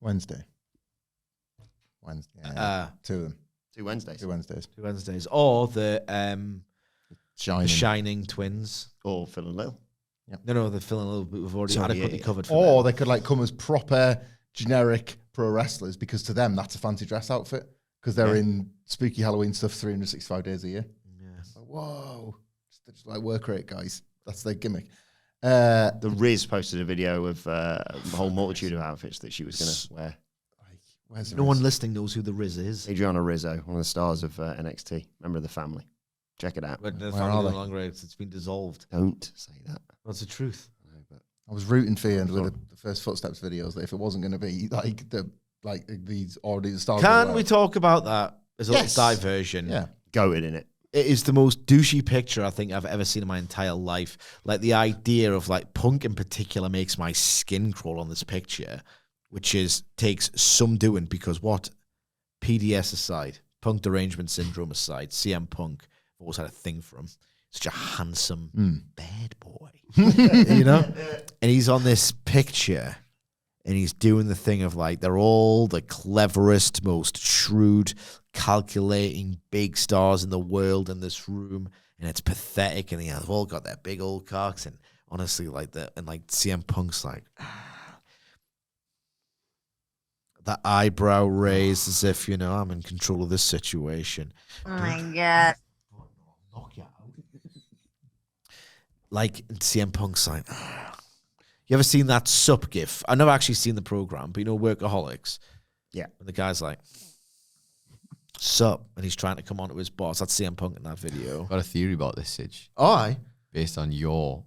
Wednesday. Yeah. Two of them. 2 Wednesdays. 2 Wednesdays. 2 Wednesdays. Or the Shining twins. Or Phil and Lil. No, they're filling a little bit. We've already adequately covered for Or them. they could like come as proper generic pro wrestlers because to them that's a fancy dress outfit because they're in spooky Halloween stuff 365 days a year. Yeah. Like, whoa. Just like work rate, guys. That's their gimmick. The Riz posted a video of a whole multitude of outfits that she was going to wear. Where's the No Riz? one listening knows who the Riz is. Adriana Rizzo, one of the stars of NXT, member of the family. Check it out. But the Where family are no they? longer it's been dissolved. Don't say that. That's the truth. I was rooting for you with the first Footsteps videos that if it wasn't going to be these already the stars. Can we talk about that as a Yes. little diversion? Yeah. Goated in it. It is the most douchey picture I think I've ever seen in my entire life. Like the idea of like Punk in particular makes my skin crawl on this picture, which takes some doing because what PDS aside, Punk derangement syndrome aside, CM Punk, I've always had a thing for him. Such a handsome bad boy, you know? And he's on this picture and he's doing the thing of like, they're all the cleverest, most shrewd, calculating big stars in the world in this room. And it's pathetic. And they've all got their big old cocks. And honestly, like that, and like CM Punk's like, that eyebrow raised as if, you know, I'm in control of this situation. Oh my God. Knock you out. Like CM Punk's like, you ever seen that sup gif? I've never actually seen the program, but you know, Workaholics. Yeah. And the guy's like, sup, and he's trying to come on to his boss. That's CM Punk in that video. Got a theory about this, Sidge. Aye. Based on your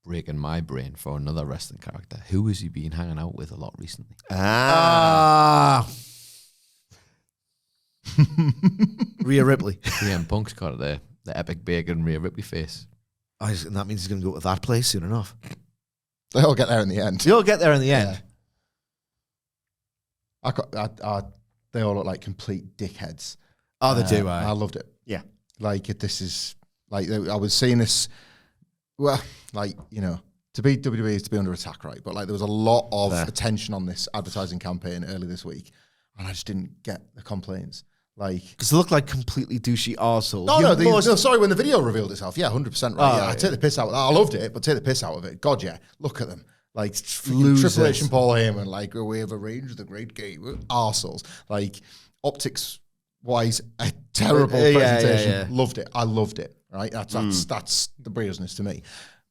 breaking my brain for another wrestling character. Who has he been hanging out with a lot recently? Rhea Ripley. CM Punk's got the epic bacon Rhea Ripley face. And that means he's going to go to that place soon enough. They all get there in the end. You'll get there in the end. They all look like complete dickheads. Oh, they do. I loved it. Yeah. Like this is like I was seeing this. Well, like you know, to be WWE is to be under attack, right? But like there was a lot of attention on this advertising campaign early this week, and I just didn't get the complaints. Like because they look like completely douchey arseholes. No, sorry, when the video revealed itself, 100% right. I take the piss out of that. I loved it, but take the piss out of it. God, yeah, look at them. Like Triple H and Paul Heyman, like we have arranged the great game. Arseholes. Like optics wise, a terrible presentation. Yeah. Loved it. I loved it. Right, that's the business to me.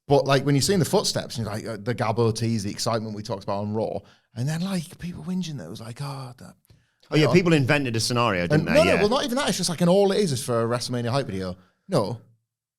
But like when you're seeing the footsteps, and you're like the Gabo tease, the excitement we talked about on Raw, and then like people whinging that it was like, People invented a scenario, didn't they? No, well, not even that. It's just like, and all it is for a WrestleMania hype video. No,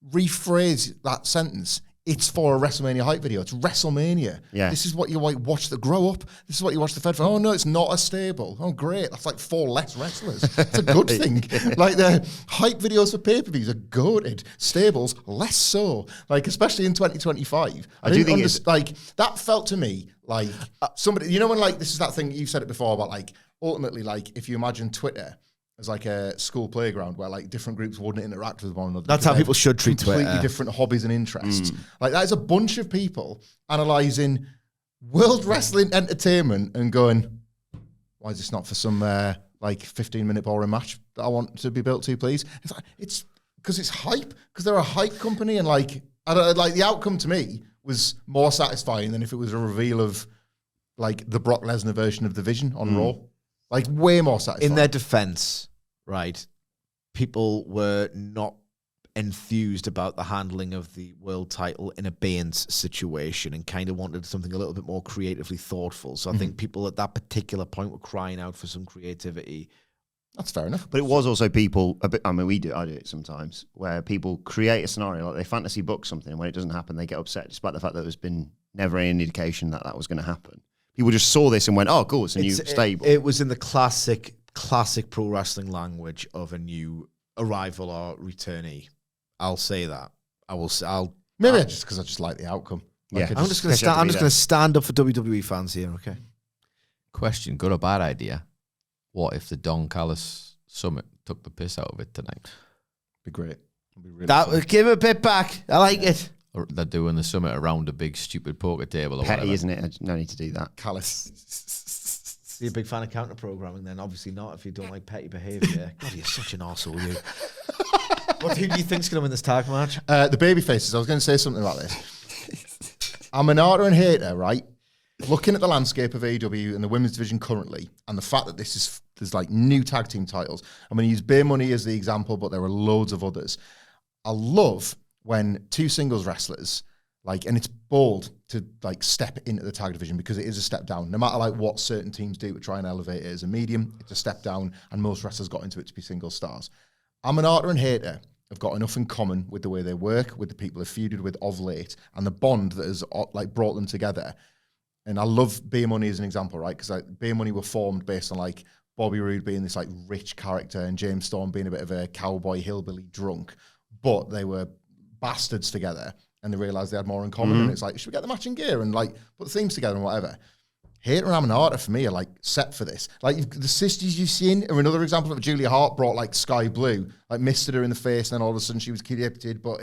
rephrase that sentence. It's for a WrestleMania hype video. It's WrestleMania. Yeah. This is what you watch the grow up. This is what you watch the Fed for. Oh, no, it's not a stable. Oh, great. That's like 4 less wrestlers. It's a good thing. Like the hype videos for pay-per-views are goated. Stables, less so. Like, especially in 2025. I do think like, that felt to me like somebody, you know, when like, this is that thing, you've said it before about like, ultimately, like, if you imagine Twitter as like a school playground where like different groups wouldn't interact with one another. That's how people should treat Twitter. Completely different hobbies and interests. Like that is a bunch of people analysing World Wrestling Entertainment and going, why is this not for some like 15-minute boring match that I want to be built to, please? It's because it's hype, because they're a hype company, and like the outcome to me was more satisfying than if it was a reveal of like the Brock Lesnar version of the Vision on Raw. Like, way more satisfying. In their defense, right, people were not enthused about the handling of the world title in a Baines situation and kind of wanted something a little bit more creatively thoughtful. So I think people at that particular point were crying out for some creativity. That's fair enough. But it was also people, I do it sometimes, where people create a scenario, like they fantasy book something, and when it doesn't happen, they get upset, despite the fact that there's been never any indication that was going to happen. People just saw this and went, oh, cool, it's a new stable. It was in the classic pro wrestling language of a new arrival or returnee. I'll say that. Maybe just because I just like the outcome. Like Yeah. I'm just going to stand up for WWE fans here, okay? Question, good or bad idea? What if the Don Callis Summit took the piss out of it tonight? Be great. Give a bit back. I like it. Or they're doing the summit around a big stupid poker table or Petty, whatever. isn't it? No need to do that. Callis. You're a big fan of counter programming, then obviously not if you don't like petty behaviour. God, you're such an arsehole, you. Who do you think's going to win this tag match? The baby faces. I was going to say something about this. Aminata and Hayter, right? Looking at the landscape of AEW and the women's division currently, and the fact that there's like new tag team titles. I'm going to use Beer Money as the example, but there are loads of others. I love when two singles wrestlers, and it's bold to step into the tag division because it is a step down. No matter what certain teams do to try and elevate it as a medium, it's a step down, and most wrestlers got into it to be single stars. Aminata and Hayter have got enough in common with the way they work, with the people they've feuded with of late, and the bond that has brought them together. And I love Beer Money as an example, right? Because Beer Money were formed based on Bobby Roode being this rich character and James Storm being a bit of a cowboy hillbilly drunk, but they were bastards together and they realised they had more in common. And it's should we get the matching gear and put the themes together and whatever? Hayter and Aminata for me are set for this. The sisters you've seen are another example of Julia Hart brought Sky Blue, misted her in the face, and then all of a sudden she was kidnapped. But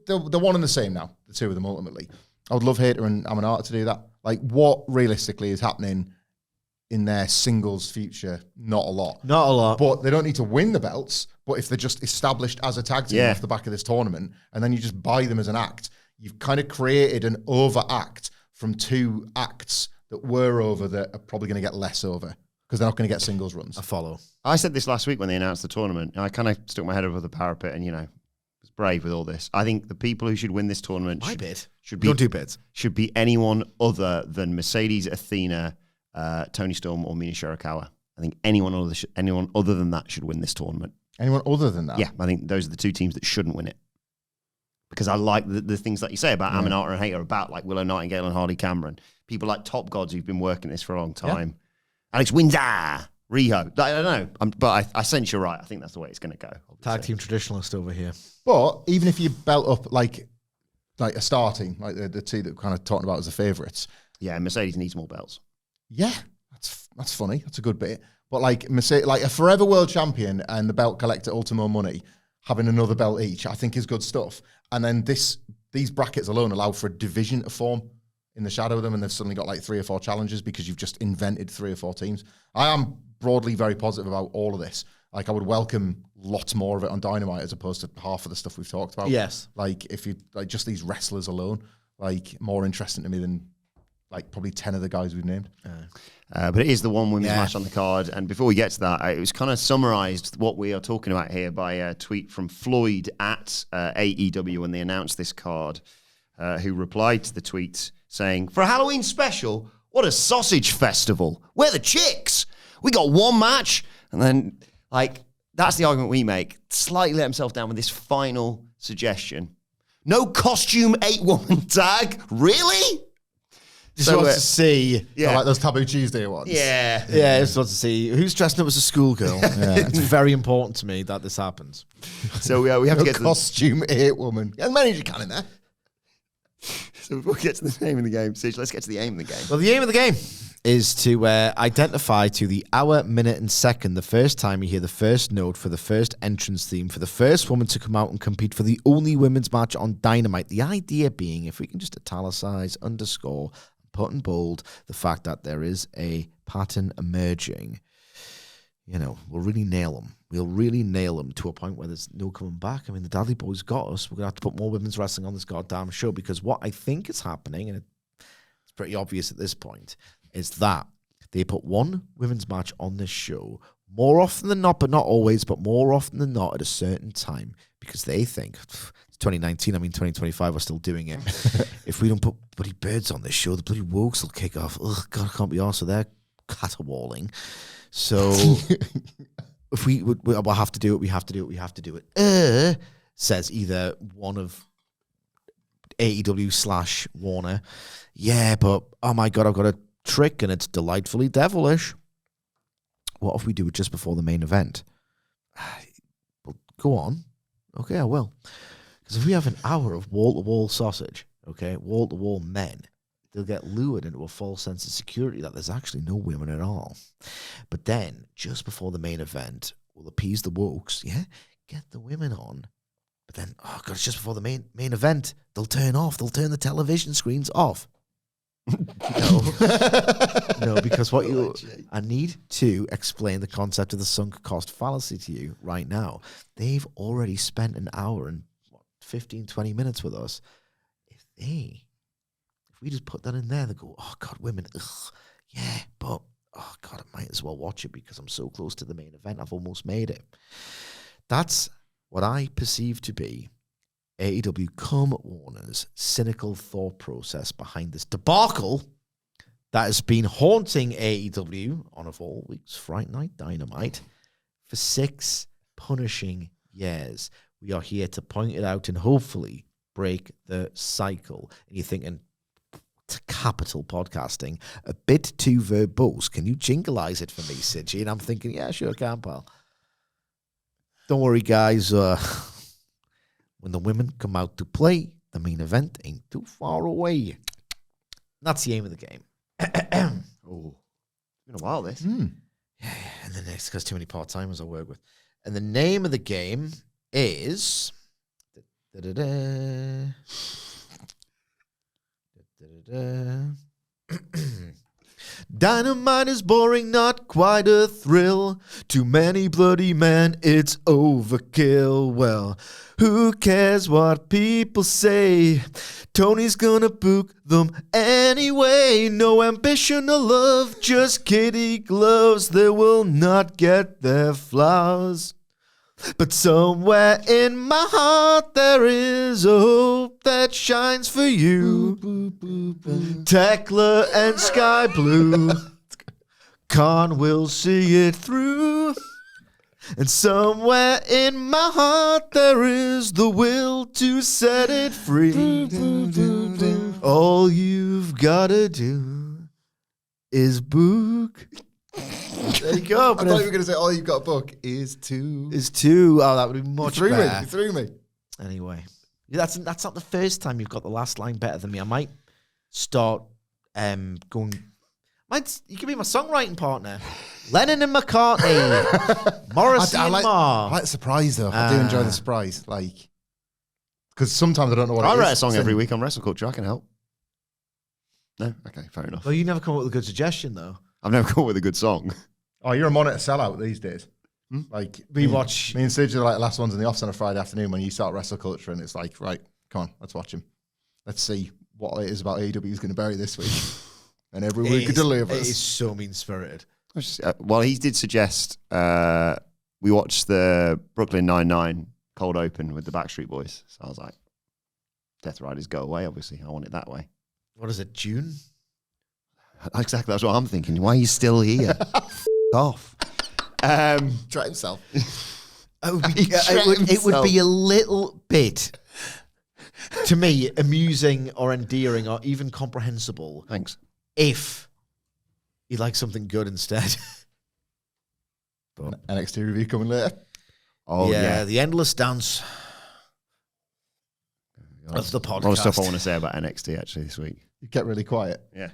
they're one and the same now, the two of them ultimately. I would love Hayter and Aminata to do that. What realistically is happening in their singles future? Not a lot. Not a lot. But they don't need to win the belts. But if they're just established as a tag team off the back of this tournament, and then you just buy them as an act, you've kind of created an over act from two acts that were over that are probably going to get less over because they're not going to get singles runs. I follow. I said this last week when they announced the tournament. I kind of stuck my head over the parapet and, was brave with all this. I think the people who should win this tournament should be Don't do bids. Should be anyone other than Mercedes, Athena, Toni Storm, or Mina Shirakawa. I think anyone other than that should win this tournament. Anyone other than that? Yeah, I think those are the two teams that shouldn't win it. Because I like the things that you say about Aminata and Hayter, about Willow Nightingale and Hardy Cameron. People like Top Gods who've been working this for a long time. Yeah. Alex Windsor, Riho. I don't know. But I sense you're right. I think that's the way it's going to go. Obviously. Tag team traditionalist over here. But even if you belt up a starting, the two that we're kind of talking about as the favourites. Yeah, Mercedes needs more belts. Yeah, that's funny. That's a good bit. But Mercedes, a forever world champion and the belt collector Ultimo Money having another belt each, I think is good stuff. And then these brackets alone allow for a division to form in the shadow of them, and they've suddenly got 3 or 4 challenges because you've just invented 3 or 4 teams. I am broadly very positive about all of this. I would welcome lots more of it on Dynamite as opposed to half of the stuff we've talked about. Yes. If you just these wrestlers alone, more interesting to me than probably 10 of the guys we've named. But it is the one women's match on the card. And before we get to that, it was kind of summarized what we are talking about here by a tweet from Floyd at AEW when they announced this card, who replied to the tweet saying, "For a Halloween special, what a sausage festival. We're the chicks. We got one match." And then, that's the argument we make. Slightly let himself down with this final suggestion. No costume 8-woman tag? Really? Just wants to see. Yeah. Those Taboo Tuesday ones. Yeah. Yeah, just wants to see who's dressing up as a schoolgirl. It's very important to me that this happens. So we have to get to costume 8-woman. As many as you can in there. So before we get to the name of the game, Sid, let's get to the aim of the game. Well, the aim of the game is to identify to the hour, minute, and second the first time you hear the first note for the first entrance theme for the first woman to come out and compete for the only women's match on Dynamite. The idea being, if we can just italicize, underscore, put in bold the fact that there is a pattern emerging, we'll really nail them. We'll really nail them to a point where there's no coming back. I mean, the Dudley Boys got us. We're going to have to put more women's wrestling on this goddamn show because what I think is happening, and it's pretty obvious at this point, is that they put one women's match on this show more often than not, but not always, but more often than not at a certain time because they think, it's 2019, 2025, we're still doing it. If we don't put bloody birds on this show, the bloody wokes will kick off. Ugh, God, I can't be arsed, so they're caterwauling. So if we'll have to do it, says either one of AEW / Warner. Yeah, but oh my God, I've got a trick and it's delightfully devilish. What if we do it just before the main event? Well, go on. Okay, I will. Because if we have an hour of wall-to-wall sausage, okay, wall-to-wall men, they'll get lured into a false sense of security that there's actually no women at all. But then, just before the main event, we'll appease the wokes, get the women on. But then, oh God, it's just before the main event. They'll turn the television screens off. No, because I need to explain the concept of the sunk cost fallacy to you right now. They've already spent an hour and 15, 20 minutes with us. If we just put that in there, they go, oh God, women, ugh, yeah, but oh God, I might as well watch it because I'm so close to the main event. I've almost made it. That's what I perceive to be AEW Come Warner's cynical thought process behind this debacle that has been haunting AEW on of all weeks, Fright Night Dynamite, for 6 punishing years. We are here to point it out and hopefully break the cycle. And you're thinking, capital podcasting, a bit too verbose. Can you jingleize it for me, Sidgy? And I'm thinking, yeah, sure, I can, pal. Don't worry, guys. When the women come out to play, the main event ain't too far away. That's the aim of the game. Oh, it's been a while, this. Yeah, and then it's because too many part-timers I work with. And the name of the game is... Dynamite is boring, not quite a thrill. Too many bloody men, it's overkill. Well, who cares what people say? Tony's gonna book them anyway. No ambition or love, just kitty gloves. They will not get their flowers. But somewhere in my heart there is a hope that shines for you. Tekla and Sky Blue. Khan will see it through. And somewhere in my heart there is the will to set it free. All you've gotta do is book. There you go. I thought you were going to say all you've got to book is 2. Is 2. Oh, that would be much better. You threw me. Anyway, that's not the first time you've got the last line better than me. I might start going. You could be my songwriting partner. Lennon and McCartney. Morrissey and Marr. I like the surprise, though. I do enjoy the surprise. Because sometimes I don't know what it is. I write a song every week on WrestleCulture. I can help. No? Okay, fair enough. Well, you never come up with a good suggestion, though. I've never come up with a good song. Oh, you're a monitor sellout these days. We watch... Me and Sidge are like the last ones in the office on a Friday afternoon when you start WrestleCulture and it's like, right, come on, let's watch him. Let's see what it is about AEW he's going to bury this week. And every week he delivers. It is so mean-spirited. Well, he did suggest we watch the Brooklyn Nine-Nine cold open with the Backstreet Boys. So I was like, Death Riders go away, obviously. I want it that way. What is it, June? Exactly, that's what I'm thinking. Why are you still here? F*** off. Try himself. It would be a little bit, to me, amusing or endearing or even comprehensible. Thanks. If you like something good instead. But NXT review coming later. Oh, yeah. The endless dance. That's the podcast. A lot of stuff I want to say about NXT, actually, this week. You get really quiet. Yeah.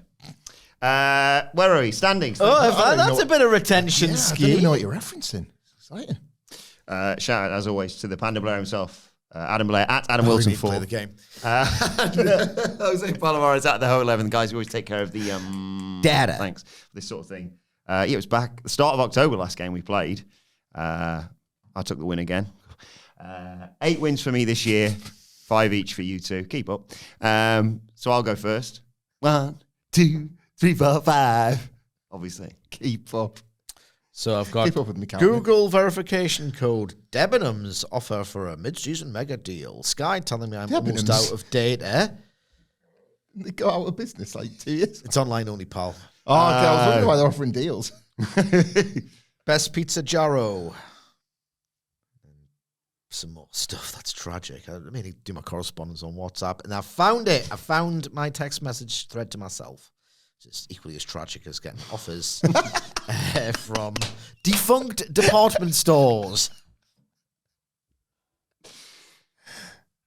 Where are we? Standings. That's a bit of retention I scheme. don't even know what you're referencing. Exciting. Shout out, as always, to the Panda Blair himself, Adam Blair at Adam Wilson 4. Play the game. Jose Palomares at the Whole 11. Guys, we always take care of the data. Thanks for this sort of thing. It was back at the start of October, last game we played. I took the win again. 8 wins for me this year, 5 each for you two. Keep up. So I'll go first. 1, 2, 3, 4, 5. Obviously, keep up. So I've got Keep up with me, Calvin. Google verification code Debenhams offer for a mid-season mega deal. Sky telling me I'm almost Debenhams? out of data. They go out of business like 2 years. It's online only, pal. Oh, okay. I was wondering why they're offering deals. Best Pizza Jarro. Some more stuff that's tragic. I mean, I do my correspondence on WhatsApp, and I found it. I found my text message thread to myself. It's equally as tragic as getting offers from defunct department stores.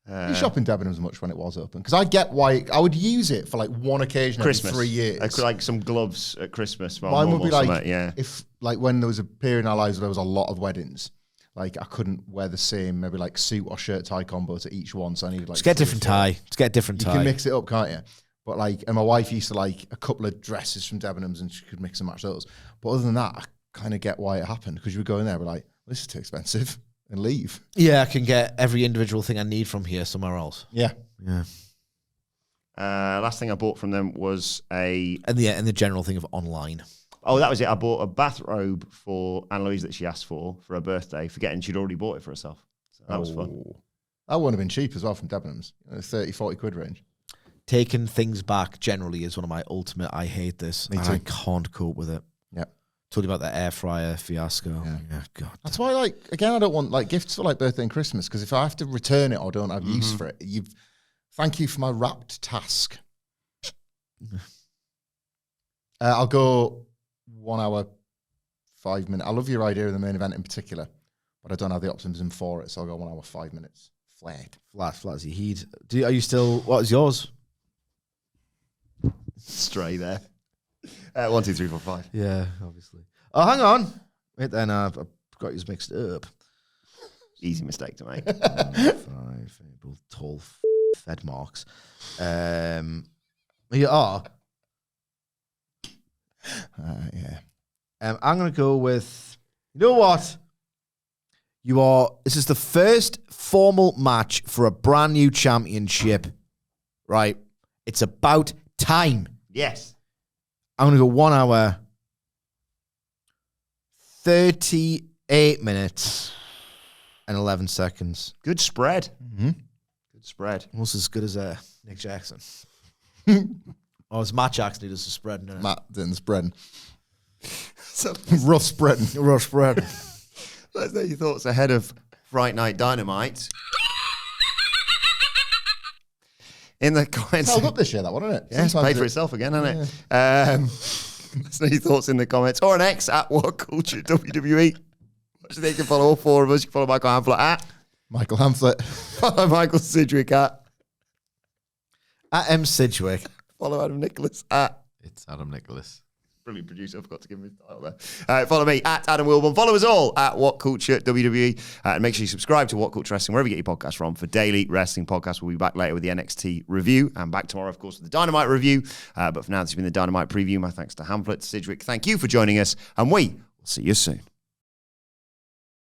You shop in Debenhams much when it was open? Because I get why I would use it for like one occasion Christmas. every 3 years. Like some gloves at Christmas. Mine would be like, yeah. if like when there was a period in our lives where there was a lot of weddings, like I couldn't wear the same maybe like suit or shirt tie combo to each one, so I needed like Just get different tie. Just get different tie. You can mix it up, can't you? But like, and my wife used to like a couple of dresses from Debenhams, and she could mix and match those. But other than that, I kind of get why it happened, because you would go in there, and be like, this is too expensive, and leave. Yeah, I can get every individual thing I need from here somewhere else. Yeah. Last thing I bought from them was and the general thing of online. Oh, that was it. I bought a bathrobe for Anne-Louise that she asked for her birthday, forgetting she'd already bought it for herself. So that was fun. That wouldn't have been cheap as well from Debenhams. 30, 40 quid range. Taking things back generally is one of my ultimate, I hate this. Me and too. I can't cope with it. Yeah. Told you about the air fryer fiasco. Yeah, God. That's why, like, again, I don't want like gifts for like birthday and Christmas, because if I have to return it or don't have use for it, thank you for my wrapped task. I'll go 1 hour, 5 minutes. I love your idea of the main event in particular, but I don't have the optimism for it, so I'll go 1 hour, 5 minutes. Flat as you heed. Are you still? What is yours? Stray there. 1, 2, 3, 4, 5. Yeah, obviously. Oh, hang on. Wait, then I've got yours mixed up. Easy mistake to make. 5, tall fed marks. You are. Yeah. I'm going to go with, you know what? This is the first formal match for a brand new championship, right? It's about time. Yes. I'm going to go 1 hour, 38 minutes, and 11 seconds. Good spread. Mm-hmm. Good spread. Almost as good as Nick Jackson. Oh, it's Matt Jackson who does the spreading. Isn't it? Matt doing the spreading. So, Rough spreading. Rough spread. let's know your thoughts ahead of Fright Night Dynamite. In the comments. Held up this year, that one, isn't it? Yes, paid for itself again, hasn't it? Let's know your thoughts in the comments. Or an X at WhatCulture WWE. What do you think? You can follow all 4 of us. You can follow Michael Hamflett at Michael Hamflett. Follow Michael Sidgwick at M. Sidgwick. Follow Adam Nicholas at It's Adam Nicholas. Brilliant producer. I forgot to give him his title there. Follow me at Adam Wilbourn. Follow us all at WhatCulture WWE. And make sure you subscribe to WhatCulture Wrestling wherever you get your podcasts from for daily wrestling podcasts. We'll be back later with the NXT review and back tomorrow, of course, with the Dynamite review. But for now, this has been the Dynamite preview. My thanks to Hamflett, Sidgwick. Thank you for joining us, and we will see you soon.